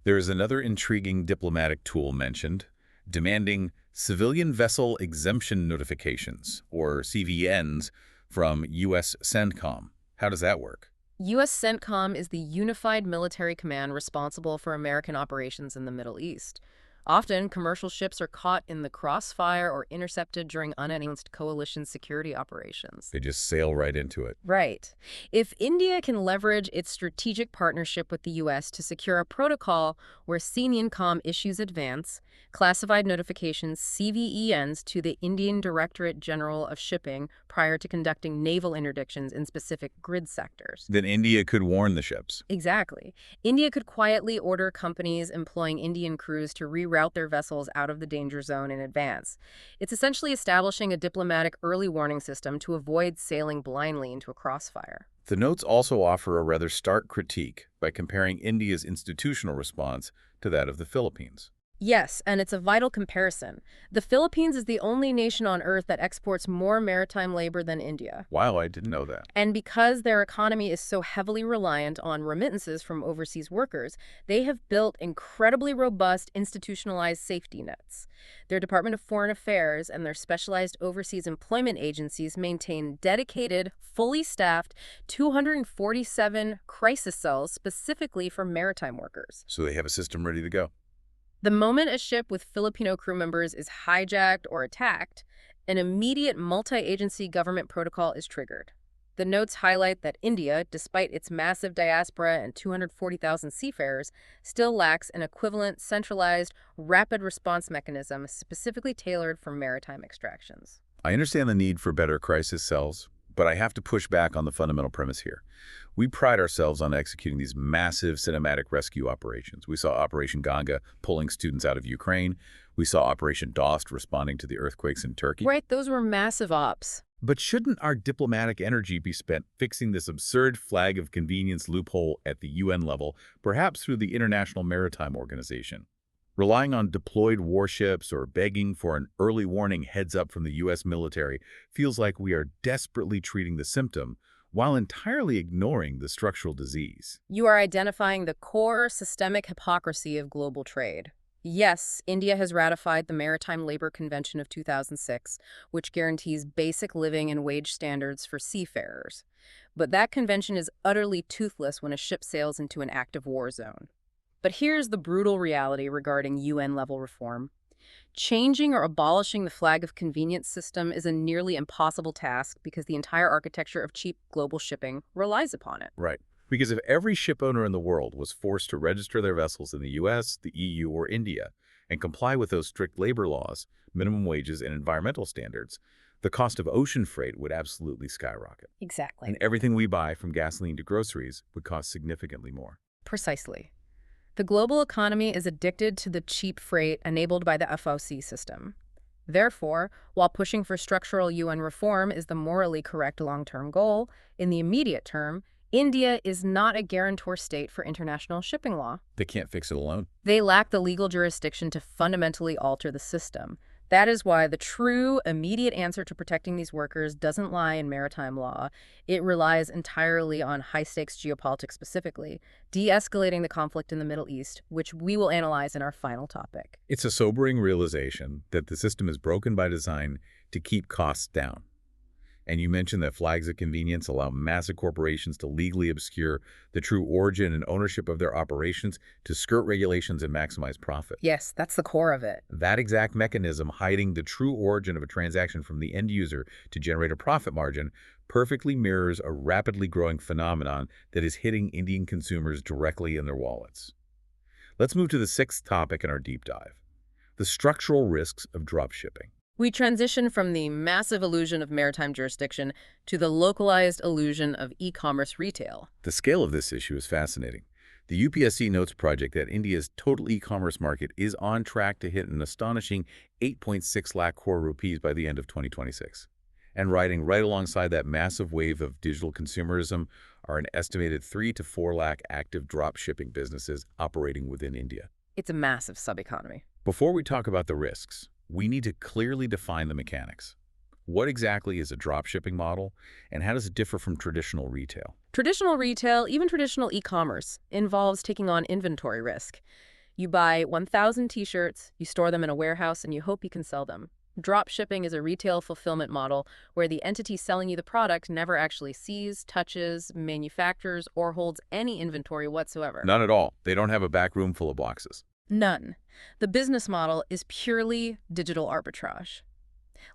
There is another intriguing diplomatic tool mentioned, demanding civilian vessel exemption notifications, or CVNs, from U.S. CENTCOM. How does that work? U.S. CENTCOM is the unified military command responsible for American operations in the Middle East. Often, commercial ships are caught in the crossfire or intercepted during unannounced coalition security operations. They just sail right into it. Right. If India can leverage its strategic partnership with the U.S. to secure a protocol where CNINCOM issues advance classified notifications CVENs to the Indian Directorate General of Shipping prior to conducting naval interdictions in specific grid sectors. Then India could warn the ships. Exactly. India could quietly order companies employing Indian crews to reroute their vessels out of the danger zone in advance. It's essentially establishing a diplomatic early warning system to avoid sailing blindly into a crossfire. The notes also offer a rather stark critique by comparing India's institutional response to that of the Philippines. Yes, and it's a vital comparison. The Philippines is the only nation on Earth that exports more maritime labor than India. Wow, I didn't know that. And because their economy is so heavily reliant on remittances from overseas workers, they have built incredibly robust institutionalized safety nets. Their Department of Foreign Affairs and their specialized overseas employment agencies maintain dedicated, fully staffed 247 crisis cells specifically for maritime workers. So they have a system ready to go. The moment a ship with Filipino crew members is hijacked or attacked, an immediate multi-agency government protocol is triggered. The notes highlight that India, despite its massive diaspora and 240,000 seafarers, still lacks an equivalent, centralized, rapid response mechanism specifically tailored for maritime extractions. I understand the need for better crisis cells, but I have to push back on the fundamental premise here. We pride ourselves on executing these massive cinematic rescue operations. We saw Operation Ganga pulling students out of Ukraine. We saw Operation Dost responding to the earthquakes in Turkey. Right, those were massive ops. But shouldn't our diplomatic energy be spent fixing this absurd flag of convenience loophole at the UN level, perhaps through the International Maritime Organization? Relying on deployed warships or begging for an early warning heads-up from the U.S. military feels like we are desperately treating the symptom while entirely ignoring the structural disease. You are identifying the core systemic hypocrisy of global trade. Yes, India has ratified the Maritime Labor Convention of 2006, which guarantees basic living and wage standards for seafarers. But that convention is utterly toothless when a ship sails into an active war zone. But here's the brutal reality regarding UN-level reform. Changing or abolishing the flag of convenience system is a nearly impossible task because the entire architecture of cheap global shipping relies upon it. Right. Because if every ship owner in the world was forced to register their vessels in the U.S., the EU, or India and comply with those strict labor laws, minimum wages, and environmental standards, the cost of ocean freight would absolutely skyrocket. Exactly. And everything we buy, from gasoline to groceries, would cost significantly more. Precisely. The global economy is addicted to the cheap freight enabled by the FOC system. Therefore, while pushing for structural UN reform is the morally correct long-term goal, in the immediate term, India is not a guarantor state for international shipping law. They can't fix it alone. They lack the legal jurisdiction to fundamentally alter the system. That is why the true, immediate answer to protecting these workers doesn't lie in maritime law. It relies entirely on high-stakes geopolitics specifically, de-escalating the conflict in the Middle East, which we will analyze in our final topic. It's a sobering realization that the system is broken by design to keep costs down. And you mentioned that flags of convenience allow massive corporations to legally obscure the true origin and ownership of their operations to skirt regulations and maximize profit. Yes, that's the core of it. That exact mechanism, hiding the true origin of a transaction from the end user to generate a profit margin, perfectly mirrors a rapidly growing phenomenon that is hitting Indian consumers directly in their wallets. Let's move to the sixth topic in our deep dive: the structural risks of dropshipping. We transition from the massive illusion of maritime jurisdiction to the localized illusion of e-commerce retail. The scale of this issue is fascinating. The UPSC notes project that India's total e-commerce market is on track to hit an astonishing 8.6 lakh crore rupees by the end of 2026. And riding right alongside that massive wave of digital consumerism are an estimated 3 to 4 lakh active drop-shipping businesses operating within India. It's a massive sub-economy. Before we talk about the risks, we need to clearly define the mechanics. What exactly is a dropshipping model, and how does it differ from traditional retail? Traditional retail, even traditional e-commerce, involves taking on inventory risk. You buy 1,000 t-shirts, you store them in a warehouse, and you hope you can sell them. Dropshipping is a retail fulfillment model where the entity selling you the product never actually sees, touches, manufactures, or holds any inventory whatsoever. None at all. They don't have a back room full of boxes. None. The business model is purely digital arbitrage.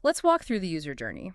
Let's walk through the user journey.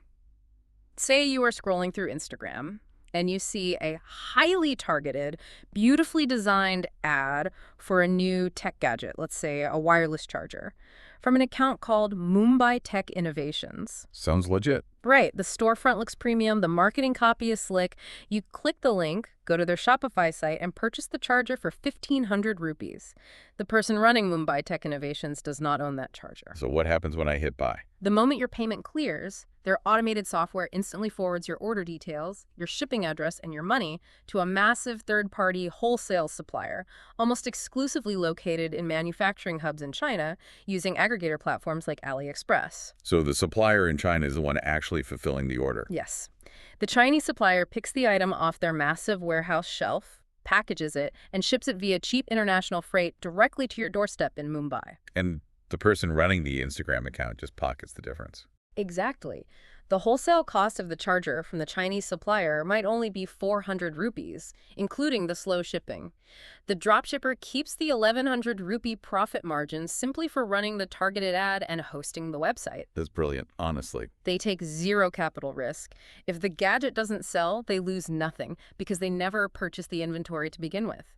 Say you are scrolling through Instagram and you see a highly targeted, beautifully designed ad for a new tech gadget, let's say a wireless charger, from an account called Mumbai Tech Innovations. Sounds legit. Right, the storefront looks premium, the marketing copy is slick. You click the link, go to their Shopify site, and purchase the charger for 1,500 rupees. The person running Mumbai Tech Innovations does not own that charger. So what happens when I hit buy? The moment your payment clears, their automated software instantly forwards your order details, your shipping address, and your money to a massive third-party wholesale supplier, almost exclusively located in manufacturing hubs in China, using aggregator platforms like AliExpress. So the supplier in China is the one actually fulfilling the order. Yes. The Chinese supplier picks the item off their massive warehouse shelf, packages it, and ships it via cheap international freight directly to your doorstep in Mumbai. And the person running the Instagram account just pockets the difference. Exactly. The wholesale cost of the charger from the Chinese supplier might only be 400 rupees, including the slow shipping. The dropshipper keeps the 1,100 rupee profit margin simply for running the targeted ad and hosting the website. That's brilliant, honestly. They take zero capital risk. If the gadget doesn't sell, they lose nothing because they never purchased the inventory to begin with.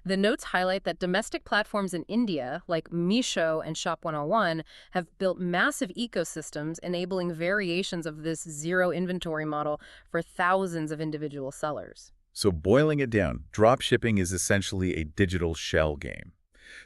The notes highlight that domestic platforms in India, like Meesho and Shop 101, have built massive ecosystems enabling variations of this zero inventory model for thousands of individual sellers. So boiling it down, drop shipping is essentially a digital shell game.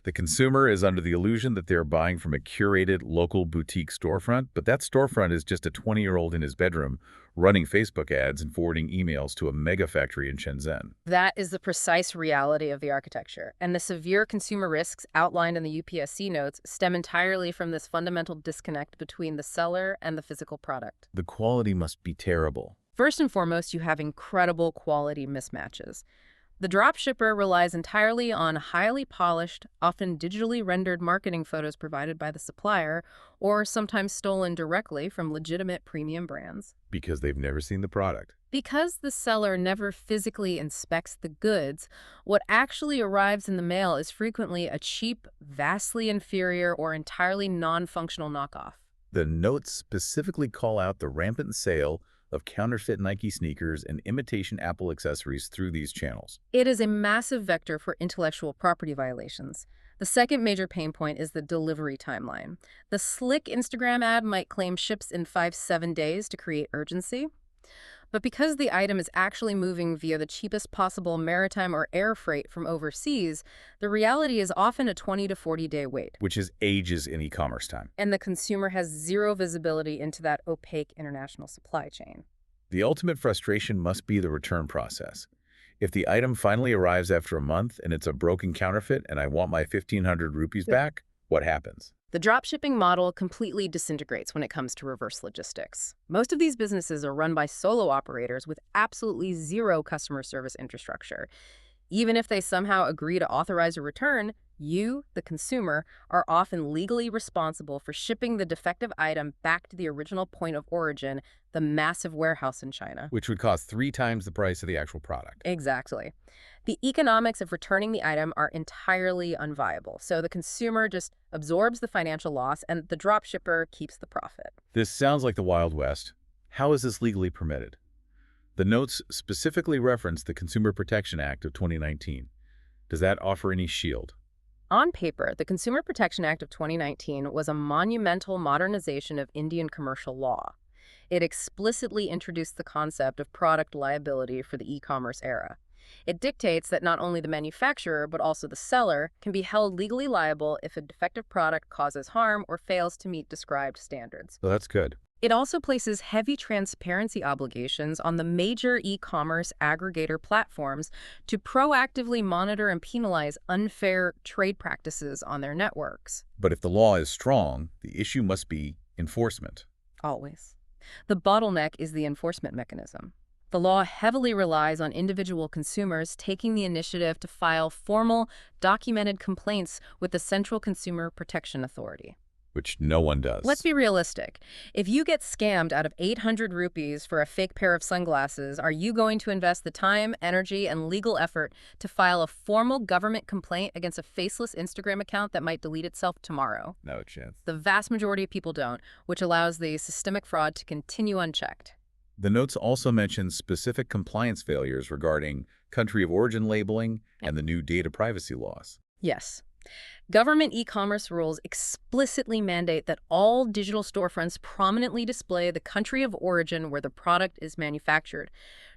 The consumer is under the illusion that they're buying from a curated local boutique storefront, but that storefront is just a 20-year-old in his bedroom running Facebook ads and forwarding emails to a mega factory in Shenzhen. That is the precise reality of the architecture, and the severe consumer risks outlined in the UPSC notes stem entirely from this fundamental disconnect between the seller and the physical product. The quality must be terrible. First and foremost, you have incredible quality mismatches. The dropshipper relies entirely on highly polished, often digitally rendered marketing photos provided by the supplier, or sometimes stolen directly from legitimate premium brands. Because they've never seen the product. Because the seller never physically inspects the goods, what actually arrives in the mail is frequently a cheap, vastly inferior, or entirely non-functional knockoff. The notes specifically call out the rampant sale of counterfeit Nike sneakers and imitation Apple accessories through these channels. It is a massive vector for intellectual property violations. The second major pain point is the delivery timeline. The slick Instagram ad might claim ships in 5-7 days to create urgency. But because the item is actually moving via the cheapest possible maritime or air freight from overseas, the reality is often a 20 to 40-day wait. Which is ages in e-commerce time. And the consumer has zero visibility into that opaque international supply chain. The ultimate frustration must be the return process. If the item finally arrives after a month and it's a broken counterfeit and I want my 1,500 rupees back, what happens? The dropshipping model completely disintegrates when it comes to reverse logistics. Most of these businesses are run by solo operators with absolutely zero customer service infrastructure. Even if they somehow agree to authorize a return, you, the consumer, are often legally responsible for shipping the defective item back to the original point of origin, the massive warehouse in China. Which would cost 3 times the price of the actual product. Exactly. The economics of returning the item are entirely unviable, so the consumer just absorbs the financial loss and the dropshipper keeps the profit. This sounds like the Wild West. How is this legally permitted? The notes specifically reference the Consumer Protection Act of 2019. Does that offer any shield? On paper, the Consumer Protection Act of 2019 was a monumental modernization of Indian commercial law. It explicitly introduced the concept of product liability for the e-commerce era. It dictates that not only the manufacturer, but also the seller, can be held legally liable if a defective product causes harm or fails to meet described standards. So that's good. It also places heavy transparency obligations on the major e-commerce aggregator platforms to proactively monitor and penalize unfair trade practices on their networks. But if the law is strong, the issue must be enforcement. Always. The bottleneck is the enforcement mechanism. The law heavily relies on individual consumers taking the initiative to file formal, documented complaints with the Central Consumer Protection Authority. which no one Let's does. be realistic. If you get scammed out of 800 rupees for a fake pair of sunglasses, are you going to invest the time, energy, and legal effort to file a formal government complaint against a faceless Instagram account that might delete itself tomorrow? No chance. The vast majority of people don't, which allows the systemic fraud to continue unchecked. The notes also mention specific compliance failures regarding country of origin labeling and the new data privacy laws. Yes. Government e-commerce rules explicitly mandate that all digital storefronts prominently display the country of origin where the product is manufactured.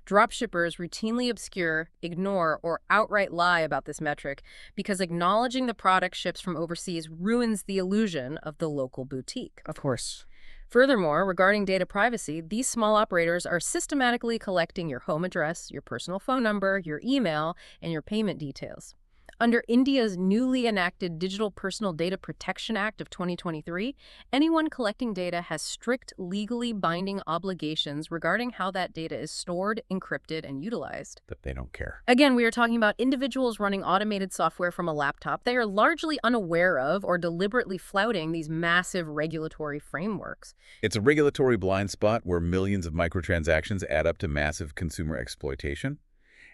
Dropshippers routinely obscure, ignore, or outright lie about this metric because acknowledging the product ships from overseas ruins the illusion of the local boutique. Of course. Furthermore, regarding data privacy, these small operators are systematically collecting your home address, your personal phone number, your email, and your payment details. Under India's newly enacted Digital Personal Data Protection Act of 2023, anyone collecting data has strict legally binding obligations regarding how that data is stored, encrypted, and utilized. But they don't care. Again, we are talking about individuals running automated software from a laptop. They are largely unaware of or deliberately flouting these massive regulatory frameworks. It's a regulatory blind spot where millions of microtransactions add up to massive consumer exploitation.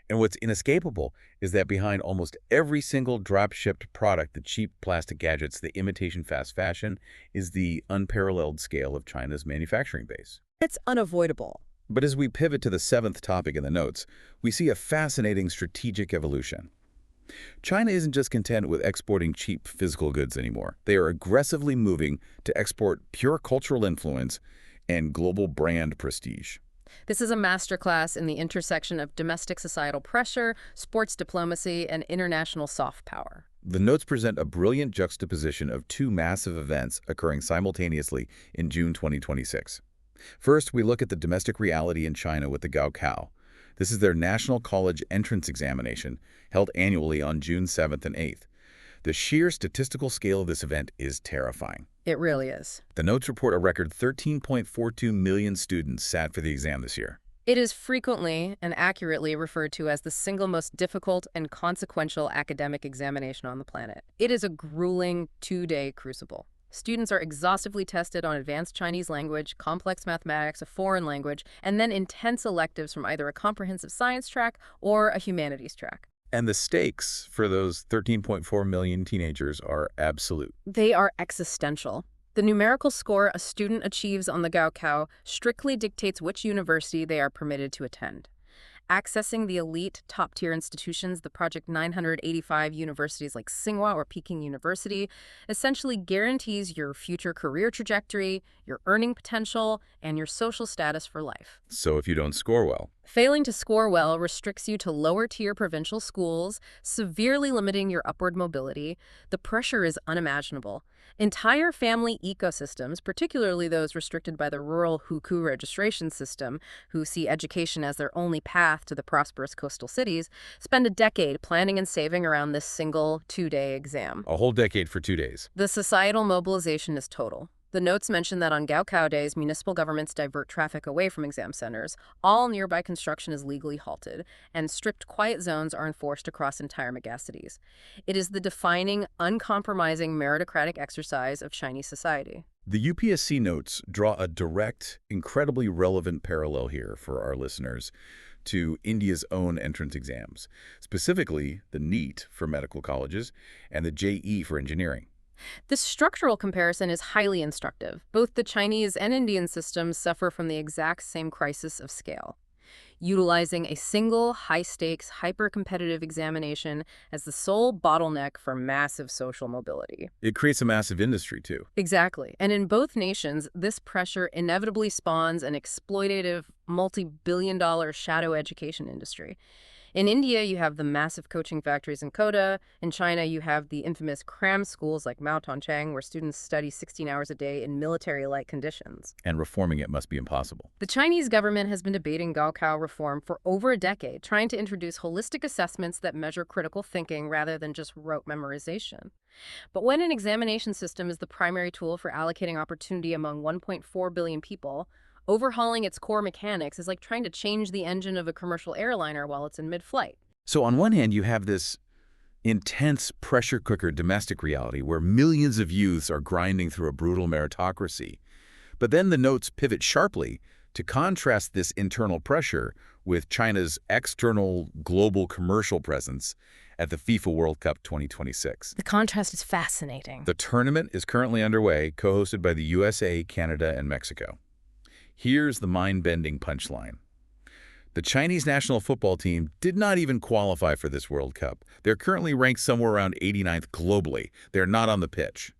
And what's inescapable is that behind almost every single drop-shipped product, the cheap plastic gadgets, the imitation fast fashion, is the unparalleled scale of China's manufacturing base. It's unavoidable. But as we pivot to the seventh topic in the notes, we see a fascinating strategic evolution. China isn't just content with exporting cheap physical goods anymore. They are aggressively moving to export pure cultural influence and global brand prestige. This is a masterclass in the intersection of domestic societal pressure, sports diplomacy, and international soft power. The notes present a brilliant juxtaposition of two massive events occurring simultaneously in June 2026. First, we look at the domestic reality in China with the Gaokao. This is their national college entrance examination, held annually on June 7th and 8th. The sheer statistical scale of this event is terrifying. It really is. The notes report a record 13.42 million students sat for the exam this year. It is frequently and accurately referred to as the single most difficult and consequential academic examination on the planet. It is a grueling two-day crucible. Students are exhaustively tested on advanced Chinese language, complex mathematics, a foreign language, and then intense electives from either a comprehensive science track or a humanities track. And the stakes for those 13.4 million teenagers are absolute. They are existential. The numerical score a student achieves on the Gaokao strictly dictates which university they are permitted to attend. Accessing the elite, top-tier institutions, the Project 985 universities like Tsinghua or Peking University, essentially guarantees your future career trajectory, your earning potential, and your social status for life. So if you don't score well, Failing to score well restricts you to lower-tier provincial schools, severely limiting your upward mobility. The pressure is unimaginable. Entire family ecosystems, particularly those restricted by the rural hukou registration system, who see education as their only path to the prosperous coastal cities, spend a decade planning and saving around this single two-day exam. a whole decade for 2 days. The societal mobilization is total. The notes mention that on Gaokao days, municipal governments divert traffic away from exam centers, all nearby construction is legally halted, and strict quiet zones are enforced across entire megacities. It is the defining, uncompromising meritocratic exercise of Chinese society. The UPSC notes draw a direct, incredibly relevant parallel here for our listeners to India's own entrance exams, specifically the NEET for medical colleges and the JE for engineering. This structural comparison is highly instructive. Both the Chinese and Indian systems suffer from the exact same crisis of scale, utilizing a single, high-stakes, hyper-competitive examination as the sole bottleneck for massive social mobility. It creates a massive industry, too. Exactly. And in both nations, this pressure inevitably spawns an exploitative, multi-billion-dollar shadow education industry. In India, you have the massive coaching factories in Kota. In China, you have the infamous cram schools like Mao Tongchang, where students study 16 hours a day in military-like conditions. And reforming it must be impossible. The Chinese government has been debating Gaokao reform for over a decade, trying to introduce holistic assessments that measure critical thinking rather than just rote memorization. But when an examination system is the primary tool for allocating opportunity among 1.4 billion people, overhauling its core mechanics is like trying to change the engine of a commercial airliner while it's in mid-flight. So on one hand, you have this Intense pressure cooker domestic reality where millions of youths are grinding through a brutal meritocracy. But then the notes pivot sharply to contrast this internal pressure with China's external global commercial presence at the FIFA World Cup 2026. The contrast is fascinating. The tournament is currently underway, co-hosted by the USA, Canada, and Mexico. Here's the mind-bending punchline. The Chinese national football team did not even qualify for this World Cup. They're currently ranked somewhere around 89th globally. They're not on the pitch.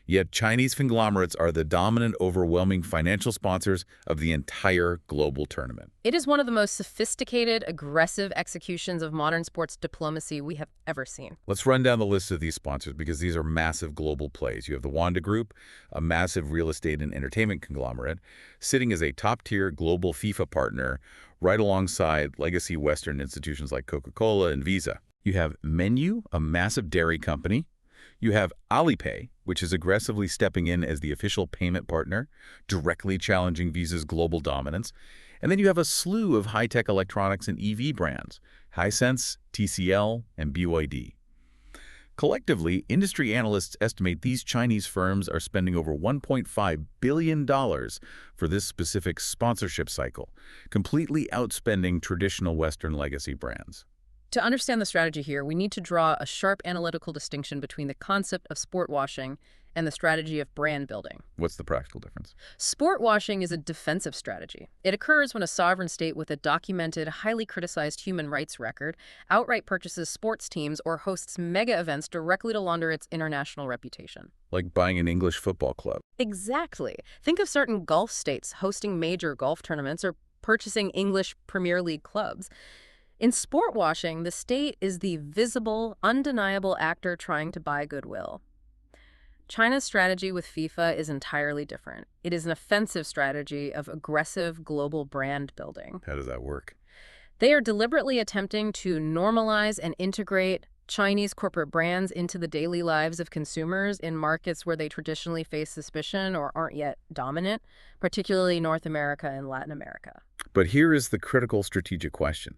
Yet Chinese conglomerates are the dominant, overwhelming financial sponsors of the entire global tournament. It is one of the most sophisticated, aggressive executions of modern sports diplomacy we have ever seen. Let's run down the list of these sponsors because these are massive global plays. You have the Wanda Group, a massive real estate and entertainment conglomerate, sitting as a top-tier global FIFA partner right alongside legacy Western institutions like Coca-Cola and Visa. You have Menu, a massive dairy company. You have Alipay, which is aggressively stepping in as the official payment partner, directly challenging Visa's global dominance. And then you have a slew of high-tech electronics and EV brands, Hisense, TCL, and BYD. Collectively, industry analysts estimate these Chinese firms are spending over $1.5 billion for this specific sponsorship cycle, completely outspending traditional Western legacy brands. To understand the strategy here, we need to draw a sharp analytical distinction between the concept of sport washing and the strategy of brand building. What's the practical difference? Sport washing is a defensive strategy. It occurs when a sovereign state with a documented, highly criticized human rights record outright purchases sports teams or hosts mega events directly to launder its international reputation. Like buying an English football club. Exactly. Think of certain Gulf states hosting major golf tournaments or purchasing English Premier League clubs. In sport washing, the state is the visible, undeniable actor trying to buy goodwill. China's strategy with FIFA is entirely different. It is an offensive strategy of aggressive global brand building. How does that work? They are deliberately attempting to normalize and integrate Chinese corporate brands into the daily lives of consumers in markets where they traditionally face suspicion or aren't yet dominant, particularly North America and Latin America. But here is the critical strategic question.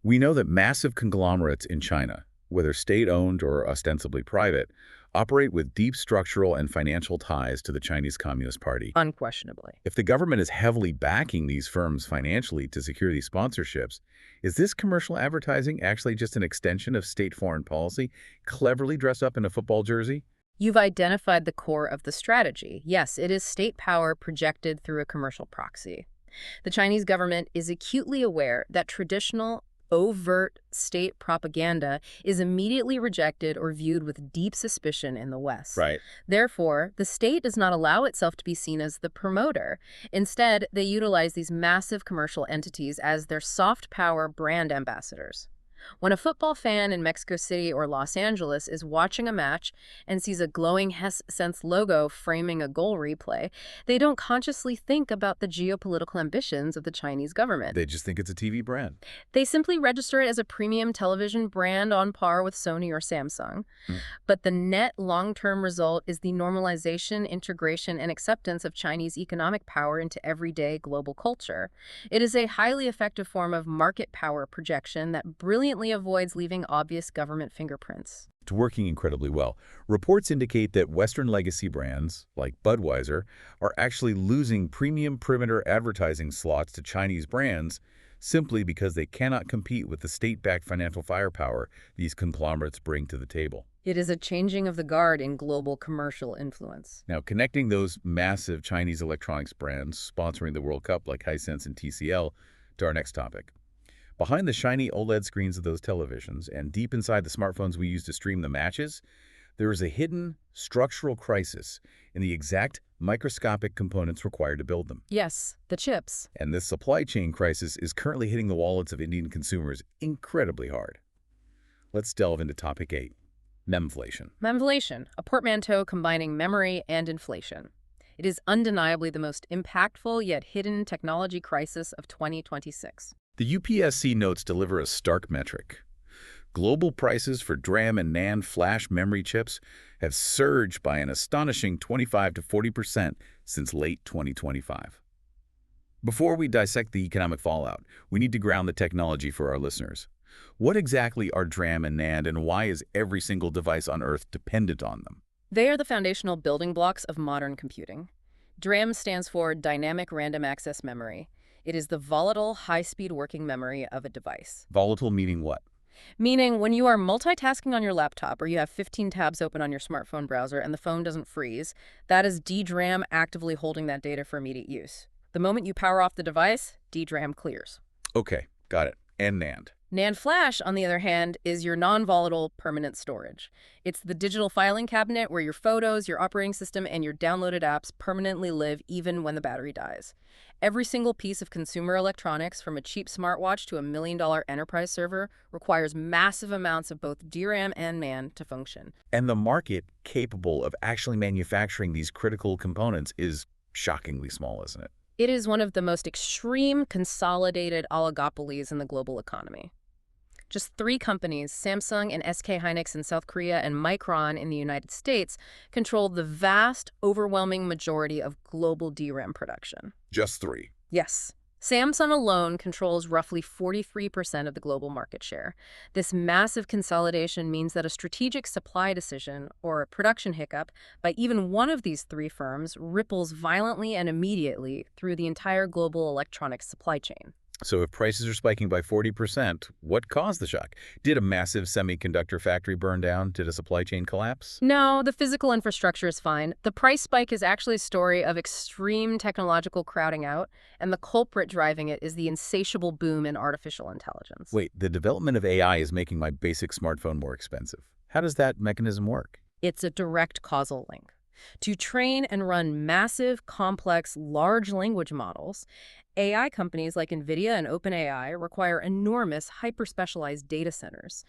We know that massive conglomerates in China, whether state-owned or ostensibly private, operate with deep structural and financial ties to the Chinese Communist Party. Unquestionably. If the government is heavily backing these firms financially to secure these sponsorships, is this commercial advertising actually just an extension of state foreign policy, cleverly dressed up in a football jersey? You've identified the core of the strategy. Yes, it is state power projected through a commercial proxy. The Chinese government is acutely aware that traditional overt state propaganda is immediately rejected or viewed with deep suspicion in the West. Right. Therefore, the state does not allow itself to be seen as the promoter. Instead, they utilize these massive commercial entities as their soft power brand ambassadors. When a football fan in Mexico City or Los Angeles is watching a match and sees a glowing Sense logo framing a goal replay, they don't consciously think about the geopolitical ambitions of the Chinese government. They just think it's a TV brand. They simply register it as a premium television brand on par with Sony or Samsung. But the net long-term result is the normalization, integration, and acceptance of Chinese economic power into everyday global culture. It is a highly effective form of market power projection that brilliantly avoids leaving obvious government fingerprints. It's working incredibly well. Reports indicate that Western legacy brands, like Budweiser, are actually losing premium perimeter advertising slots to Chinese brands simply because they cannot compete with the state-backed financial firepower these conglomerates bring to the table. It is a changing of the guard in global commercial influence. Now, connecting those massive Chinese electronics brands sponsoring the World Cup like Hisense and TCL to our next topic. Behind the shiny OLED screens of those televisions and deep inside the smartphones we use to stream the matches, there is a hidden structural crisis in the exact microscopic components required to build them. Yes, the chips. And this supply chain crisis is currently hitting the wallets of Indian consumers incredibly hard. Let's delve into topic 8, memflation. Memflation, a portmanteau combining memory and inflation. It is undeniably the most impactful yet hidden technology crisis of 2026. The UPSC notes deliver a stark metric. Global prices for DRAM and NAND flash memory chips have surged by an astonishing 25 to 40% since late 2025. Before we dissect the economic fallout, we need to ground the technology for our listeners. What exactly are DRAM and NAND, and why is every single device on Earth dependent on them? They are the foundational building blocks of modern computing. DRAM stands for Dynamic Random Access Memory. It is the volatile, high-speed working memory of a device. Volatile meaning what? Meaning, when you are multitasking on your laptop or you have 15 tabs open on your smartphone browser and the phone doesn't freeze, that is DRAM actively holding that data for immediate use. The moment you power off the device, DRAM clears. Okay, got it. And NAND. NAND flash, on the other hand, is your non-volatile permanent storage. It's the digital filing cabinet where your photos, your operating system, and your downloaded apps permanently live even when the battery dies. Every single piece of consumer electronics, from a cheap smartwatch to a $1 million enterprise server, requires massive amounts of both DRAM and NAND to function. And the market capable of actually manufacturing these critical components is shockingly small, isn't it? It is one of the most extreme consolidated oligopolies in the global economy. Just 3 companies, Samsung and SK Hynix in South Korea and Micron in the United States, control the vast, overwhelming majority of global DRAM production. Just 3. Yes. Samsung alone controls roughly 43% of the global market share. This massive consolidation means that a strategic supply decision or a production hiccup by even one of these 3 firms ripples violently and immediately through the entire global electronics supply chain. So if prices are spiking by 40%, what caused the shock? Did a massive semiconductor factory burn down? Did a supply chain collapse? No, the physical infrastructure is fine. The price spike is actually a story of extreme technological crowding out, and the culprit driving it is the insatiable boom in artificial intelligence. Wait, the development of AI is making my basic smartphone more expensive. How does that mechanism work? It's a direct causal link. To train and run massive, complex, large language models, AI companies like NVIDIA and OpenAI require enormous, hyper-specialized data centers.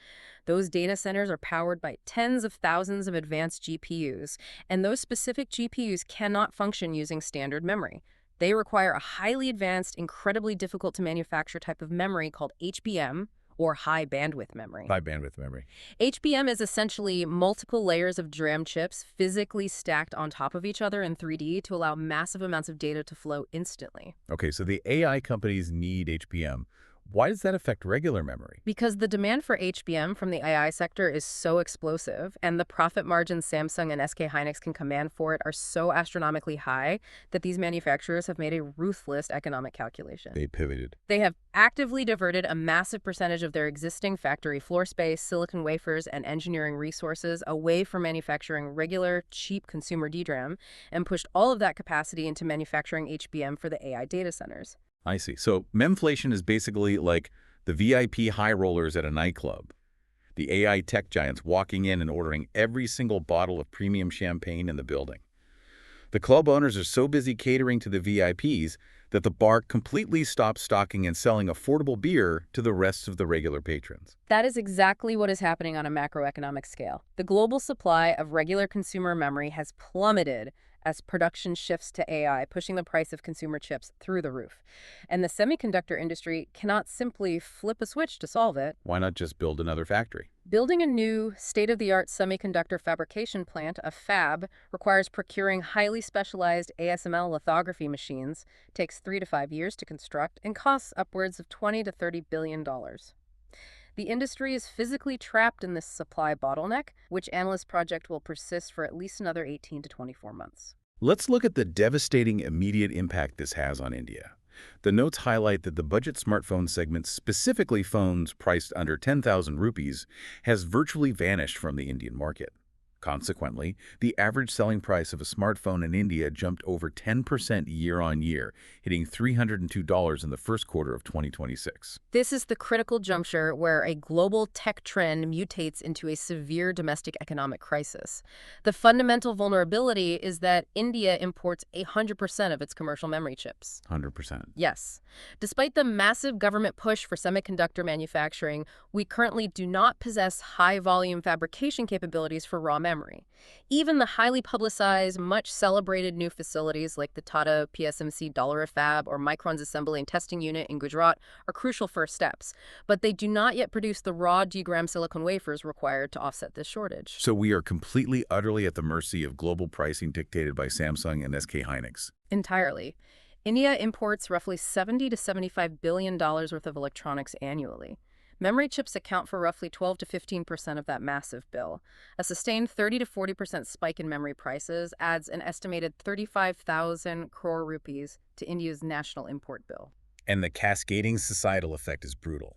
Those data centers are powered by tens of thousands of advanced GPUs, and those specific GPUs cannot function using standard memory. They require a highly advanced, incredibly difficult to manufacture type of memory called HBM, or high bandwidth memory. High bandwidth memory. HBM is essentially multiple layers of DRAM chips physically stacked on top of each other in 3D to allow massive amounts of data to flow instantly. Okay, so the AI companies need HBM. Why does that affect regular memory? Because the demand for HBM from the AI sector is so explosive, and the profit margins Samsung and SK Hynix can command for it are so astronomically high that these manufacturers have made a ruthless economic calculation. They pivoted. They have actively diverted a massive percentage of their existing factory floor space, silicon wafers, and engineering resources away from manufacturing regular, cheap consumer DRAM and pushed all of that capacity into manufacturing HBM for the AI data centers. I see. So memflation is basically like the VIP high rollers at a nightclub. The AI tech giants walking in and ordering every single bottle of premium champagne in the building. The club owners are so busy catering to the VIPs that the bar completely stops stocking and selling affordable beer to the rest of the regular patrons. That is exactly what is happening on a macroeconomic scale. The global supply of regular consumer memory has plummeted as production shifts to AI, pushing the price of consumer chips through the roof. And the semiconductor industry cannot simply flip a switch to solve it. Why not just build another factory? Building a new state-of-the-art semiconductor fabrication plant, a fab, requires procuring highly specialized ASML lithography machines, takes 3 to 5 years to construct, and costs upwards of $20 to $30 billion. The industry is physically trapped in this supply bottleneck, which analysts project will persist for at least another 18 to 24 months. Let's look at the devastating immediate impact this has on India. The notes highlight that the budget smartphone segment, specifically phones priced under 10,000 rupees, has virtually vanished from the Indian market. Consequently, the average selling price of a smartphone in India jumped over 10% year-on-year, hitting $302 in the first quarter of 2026. This is the critical juncture where a global tech trend mutates into a severe domestic economic crisis. The fundamental vulnerability is that India imports 100% of its commercial memory chips. 100%. Yes. Despite the massive government push for semiconductor manufacturing, we currently do not possess high-volume fabrication capabilities for raw memory. Even the highly publicized, much celebrated new facilities like the Tata PSMC Dollar Fab or Micron's assembly and testing unit in Gujarat are crucial first steps, but they do not yet produce the raw DRAM silicon wafers required to offset this shortage. So we are completely, utterly at the mercy of global pricing dictated by Samsung and SK Hynix. Entirely. India imports roughly $70 to $75 billion worth of electronics annually. Memory chips account for roughly 12 to 15% of that massive bill. A sustained 30 to 40% spike in memory prices adds an estimated 35,000 crore rupees to India's national import bill. And the cascading societal effect is brutal.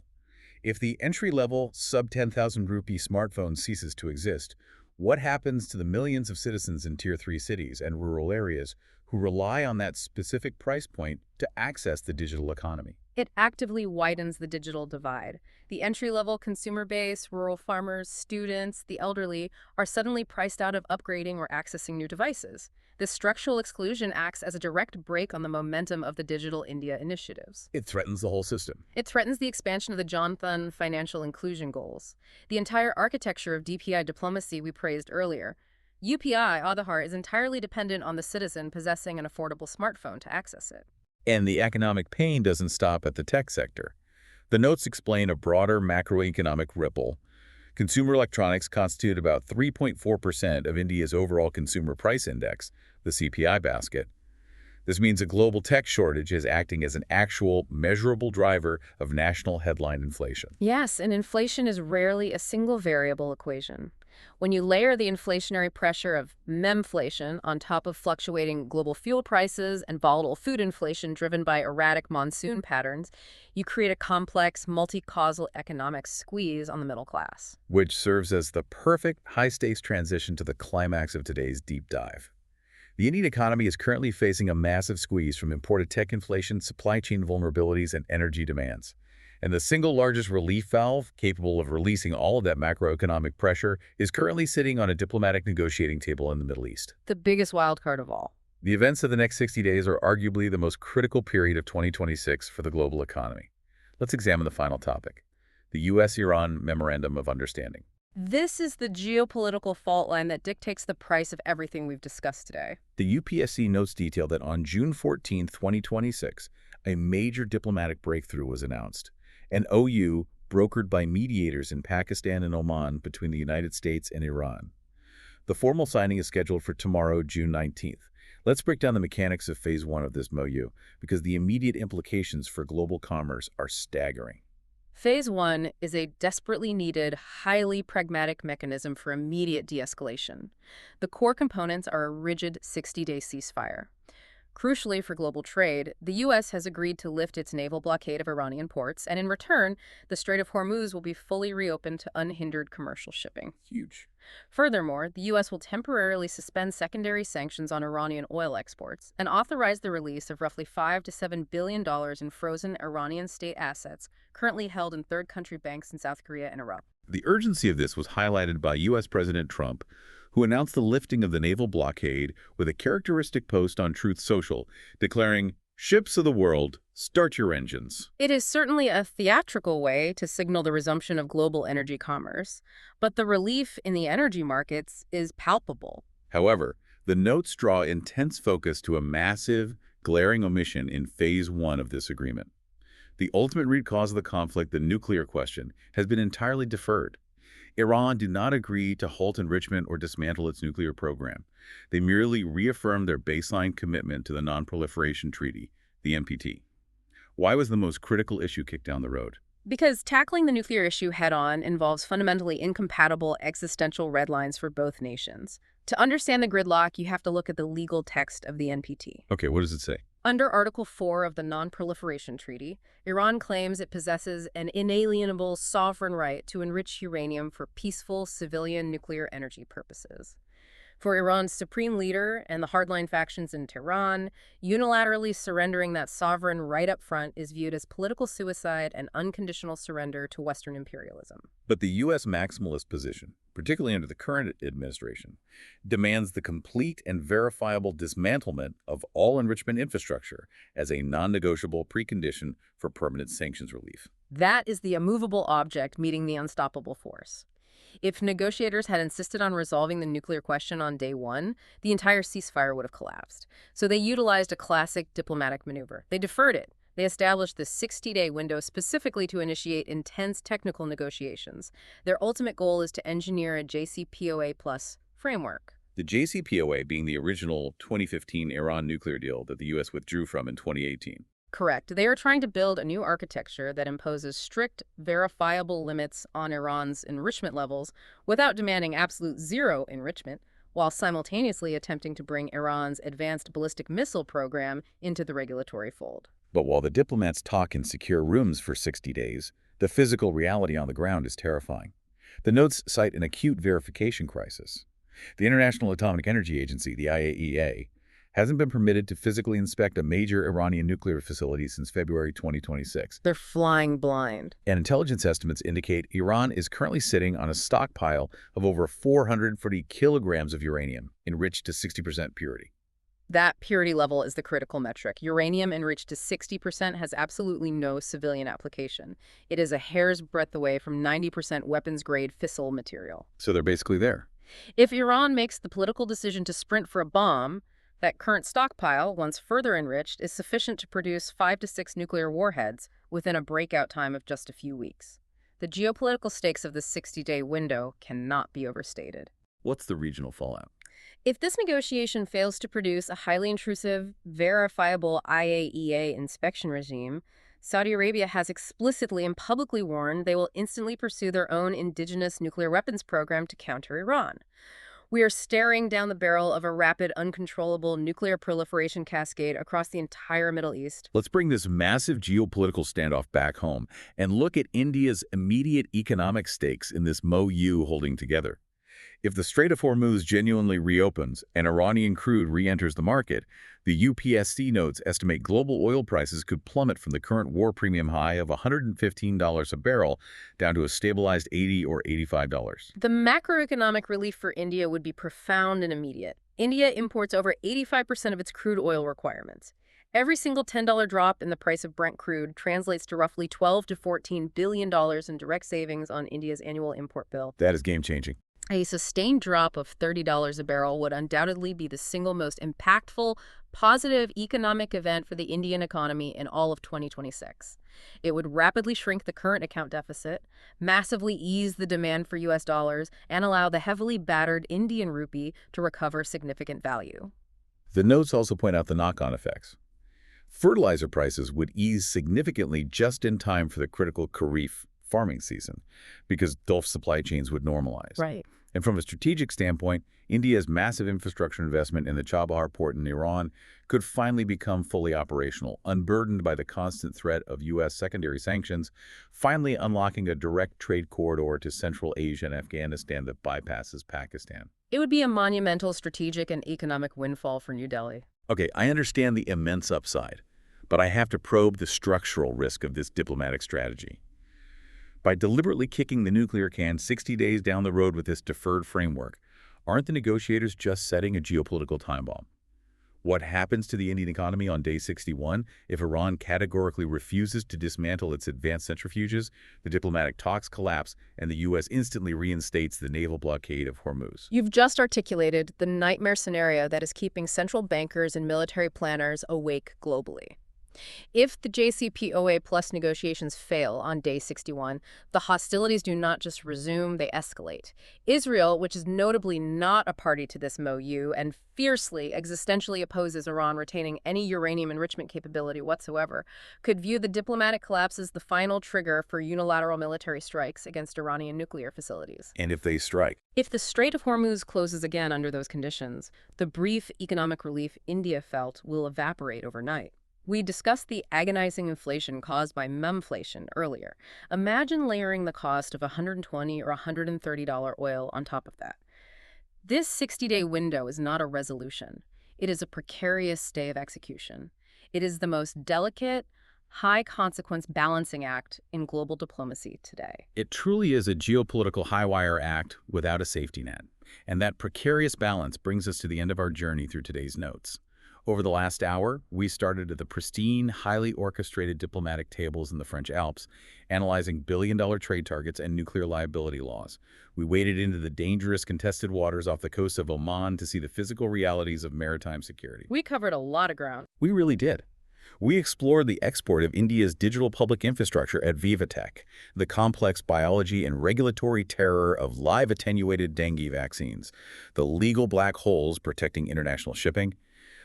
If the entry-level sub-10,000 rupee smartphone ceases to exist, what happens to the millions of citizens in Tier 3 cities and rural areas who rely on that specific price point to access the digital economy? It actively widens the digital divide. The entry-level consumer base, rural farmers, students, the elderly are suddenly priced out of upgrading or accessing new devices. This structural exclusion acts as a direct brake on the momentum of the Digital India initiatives. It threatens the whole system. It threatens the expansion of the Jan Dhan financial inclusion goals. The entire architecture of DPI diplomacy we praised earlier. UPI, Aadhaar, is entirely dependent on the citizen possessing an affordable smartphone to access it. And the economic pain doesn't stop at the tech sector. The notes explain a broader macroeconomic ripple. Consumer electronics constitute about 3.4% of India's overall consumer price index, the CPI basket. This means a global tech shortage is acting as an actual, measurable driver of national headline inflation. Yes, and inflation is rarely a single variable equation. When you layer the inflationary pressure of memflation on top of fluctuating global fuel prices and volatile food inflation driven by erratic monsoon patterns, you create a complex, multi-causal economic squeeze on the middle class. Which serves as the perfect high-stakes transition to the climax of today's deep dive. The Indian economy is currently facing a massive squeeze from imported tech inflation, supply chain vulnerabilities, and energy demands. And the single largest relief valve, capable of releasing all of that macroeconomic pressure, is currently sitting on a diplomatic negotiating table in the Middle East. The biggest wildcard of all. The events of the next 60 days are arguably the most critical period of 2026 for the global economy. Let's examine the final topic, the U.S.-Iran Memorandum of Understanding. This is the geopolitical fault line that dictates the price of everything we've discussed today. The UPSC notes detail that on June 14, 2026, a major diplomatic breakthrough was announced. An OU brokered by mediators in Pakistan and Oman between the United States and Iran. The formal signing is scheduled for tomorrow, June 19th. Let's break down the mechanics of Phase 1 of this MOU, because the immediate implications for global commerce are staggering. Phase 1 is a desperately needed, highly pragmatic mechanism for immediate de-escalation. The core components are a rigid 60-day ceasefire. Crucially for global trade, the U.S. has agreed to lift its naval blockade of Iranian ports, and in return, the Strait of Hormuz will be fully reopened to unhindered commercial shipping. Huge. Furthermore, the U.S. will temporarily suspend secondary sanctions on Iranian oil exports and authorize the release of roughly $5 to $7 billion in frozen Iranian state assets currently held in third-country banks in South Korea and Iraq. The urgency of this was highlighted by U.S. President Trump, who announced the lifting of the naval blockade with a characteristic post on Truth Social, declaring, "Ships of the world, start your engines." It is certainly a theatrical way to signal the resumption of global energy commerce, but the relief in the energy markets is palpable. However, the notes draw intense focus to a massive, glaring omission in Phase 1 of this agreement. The ultimate root cause of the conflict, the nuclear question, has been entirely deferred. Iran did not agree to halt enrichment or dismantle its nuclear program. They merely reaffirmed their baseline commitment to the Non-Proliferation Treaty, the NPT. Why was the most critical issue kicked down the road? Because tackling the nuclear issue head-on involves fundamentally incompatible existential red lines for both nations. To understand the gridlock, you have to look at the legal text of the NPT. Okay, what does it say? Under Article 4 of the Non-Proliferation Treaty, Iran claims it possesses an inalienable sovereign right to enrich uranium for peaceful civilian nuclear energy purposes. For Iran's supreme leader and the hardline factions in Tehran, unilaterally surrendering that sovereign right up front is viewed as political suicide and unconditional surrender to Western imperialism. But the U.S. maximalist position, particularly under the current administration, demands the complete and verifiable dismantlement of all enrichment infrastructure as a non-negotiable precondition for permanent sanctions relief. That is the immovable object meeting the unstoppable force. If negotiators had insisted on resolving the nuclear question on day one, the entire ceasefire would have collapsed. So they utilized a classic diplomatic maneuver. They deferred it. They established the 60-day window specifically to initiate intense technical negotiations. Their ultimate goal is to engineer a JCPOA plus framework. The JCPOA being the original 2015 Iran nuclear deal that the U.S. withdrew from in 2018. Correct. They are trying to build a new architecture that imposes strict, verifiable limits on Iran's enrichment levels without demanding absolute zero enrichment, while simultaneously attempting to bring Iran's advanced ballistic missile program into the regulatory fold. But while the diplomats talk in secure rooms for 60 days, the physical reality on the ground is terrifying. The notes cite an acute verification crisis. The International Atomic Energy Agency, the IAEA, hasn't been permitted to physically inspect a major Iranian nuclear facility since February 2026. They're flying blind. And intelligence estimates indicate Iran is currently sitting on a stockpile of over 440 kilograms of uranium, enriched to 60% purity. That purity level is the critical metric. Uranium enriched to 60% has absolutely no civilian application. It is a hair's breadth away from 90% weapons-grade fissile material. So they're basically there. If Iran makes the political decision to sprint for a bomb, that current stockpile, once further enriched, is sufficient to produce 5 to 6 nuclear warheads within a breakout time of just a few weeks. The geopolitical stakes of this 60-day window cannot be overstated. What's the regional fallout? If this negotiation fails to produce a highly intrusive, verifiable IAEA inspection regime, Saudi Arabia has explicitly and publicly warned they will instantly pursue their own indigenous nuclear weapons program to counter Iran. We are staring down the barrel of a rapid, uncontrollable nuclear proliferation cascade across the entire Middle East. Let's bring this massive geopolitical standoff back home and look at India's immediate economic stakes in this MOU holding together. If the Strait of Hormuz genuinely reopens and Iranian crude re-enters the market, the UPSC notes estimate global oil prices could plummet from the current war premium high of $115 a barrel down to a stabilized $80 or $85. The macroeconomic relief for India would be profound and immediate. India imports over 85% of its crude oil requirements. Every single $10 drop in the price of Brent crude translates to roughly $12 to $14 billion in direct savings on India's annual import bill. That is game-changing. A sustained drop of $30 a barrel would undoubtedly be the single most impactful, positive economic event for the Indian economy in all of 2026. It would rapidly shrink the current account deficit, massively ease the demand for U.S. dollars, and allow the heavily battered Indian rupee to recover significant value. The notes also point out the knock-on effects. Fertilizer prices would ease significantly just in time for the critical Kharif farming season, because Gulf supply chains would normalize. Right. And from a strategic standpoint, India's massive infrastructure investment in the Chabahar port in Iran could finally become fully operational, unburdened by the constant threat of U.S. secondary sanctions, finally unlocking a direct trade corridor to Central Asia and Afghanistan that bypasses Pakistan. It would be a monumental strategic and economic windfall for New Delhi. Okay, I understand the immense upside, but I have to probe the structural risk of this diplomatic strategy. By deliberately kicking the nuclear can 60 days down the road with this deferred framework, aren't the negotiators just setting a geopolitical time bomb? What happens to the Indian economy on day 61 if Iran categorically refuses to dismantle its advanced centrifuges, the diplomatic talks collapse, and the U.S. instantly reinstates the naval blockade of Hormuz? You've just articulated the nightmare scenario that is keeping central bankers and military planners awake globally. If the JCPOA plus negotiations fail on day 61, the hostilities do not just resume, they escalate. Israel, which is notably not a party to this MOU and fiercely, existentially opposes Iran retaining any uranium enrichment capability whatsoever, could view the diplomatic collapse as the final trigger for unilateral military strikes against Iranian nuclear facilities. And if they strike? If the Strait of Hormuz closes again under those conditions, the brief economic relief India felt will evaporate overnight. We discussed the agonizing inflation caused by memflation earlier. Imagine layering the cost of $120 or $130 oil on top of that. This 60-day window is not a resolution. It is a precarious stay of execution. It is the most delicate, high-consequence balancing act in global diplomacy today. It truly is a geopolitical high-wire act without a safety net. And that precarious balance brings us to the end of our journey through today's notes. Over the last hour, we started at the pristine, highly orchestrated diplomatic tables in the French Alps, analyzing billion-dollar trade targets and nuclear liability laws. We waded into the dangerous contested waters off the coast of Oman to see the physical realities of maritime security. We covered a lot of ground. We really did. We explored the export of India's digital public infrastructure at Vivatech, the complex biology and regulatory terror of live attenuated dengue vaccines, the legal black holes protecting international shipping,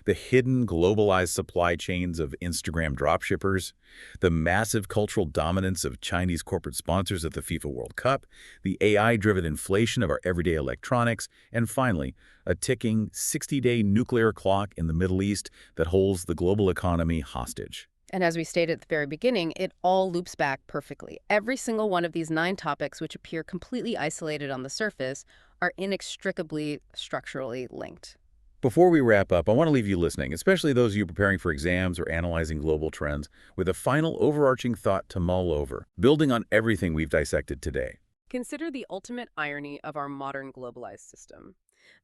The hidden globalized supply chains of Instagram dropshippers, the massive cultural dominance of Chinese corporate sponsors at the FIFA World Cup, the AI-driven inflation of our everyday electronics, and finally, a ticking 60-day nuclear clock in the Middle East that holds the global economy hostage. And as we stated at the very beginning, it all loops back perfectly. Every single one of these 9 topics, which appear completely isolated on the surface, are inextricably structurally linked. Before we wrap up, I want to leave you listening, especially those of you preparing for exams or analyzing global trends, with a final overarching thought to mull over, building on everything we've dissected today. Consider the ultimate irony of our modern globalized system.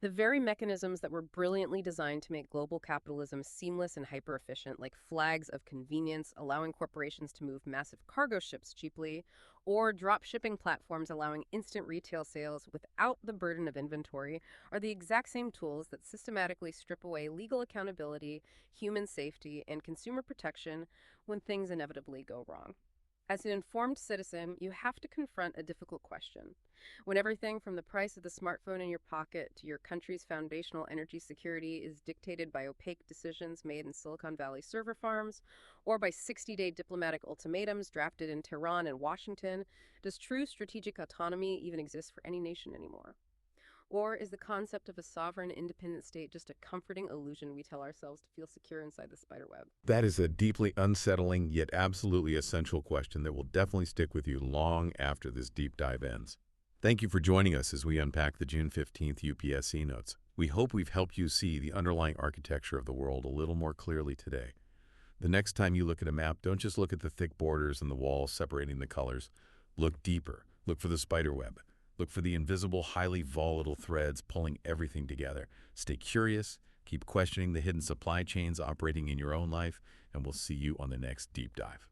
The very mechanisms that were brilliantly designed to make global capitalism seamless and hyper-efficient, like flags of convenience allowing corporations to move massive cargo ships cheaply, or drop shipping platforms allowing instant retail sales without the burden of inventory, are the exact same tools that systematically strip away legal accountability, human safety, and consumer protection when things inevitably go wrong. As an informed citizen, you have to confront a difficult question. When everything from the price of the smartphone in your pocket to your country's foundational energy security is dictated by opaque decisions made in Silicon Valley server farms or by 60-day diplomatic ultimatums drafted in Tehran and Washington, does true strategic autonomy even exist for any nation anymore? Or is the concept of a sovereign, independent state just a comforting illusion we tell ourselves to feel secure inside the spiderweb? That is a deeply unsettling yet absolutely essential question that will definitely stick with you long after this deep dive ends. Thank you for joining us as we unpack the June 15th UPSC notes. We hope we've helped you see the underlying architecture of the world a little more clearly today. The next time you look at a map, don't just look at the thick borders and the walls separating the colors. Look deeper. Look for the spiderweb. Look for the invisible, highly volatile threads pulling everything together. Stay curious, keep questioning the hidden supply chains operating in your own life, and we'll see you on the next deep dive.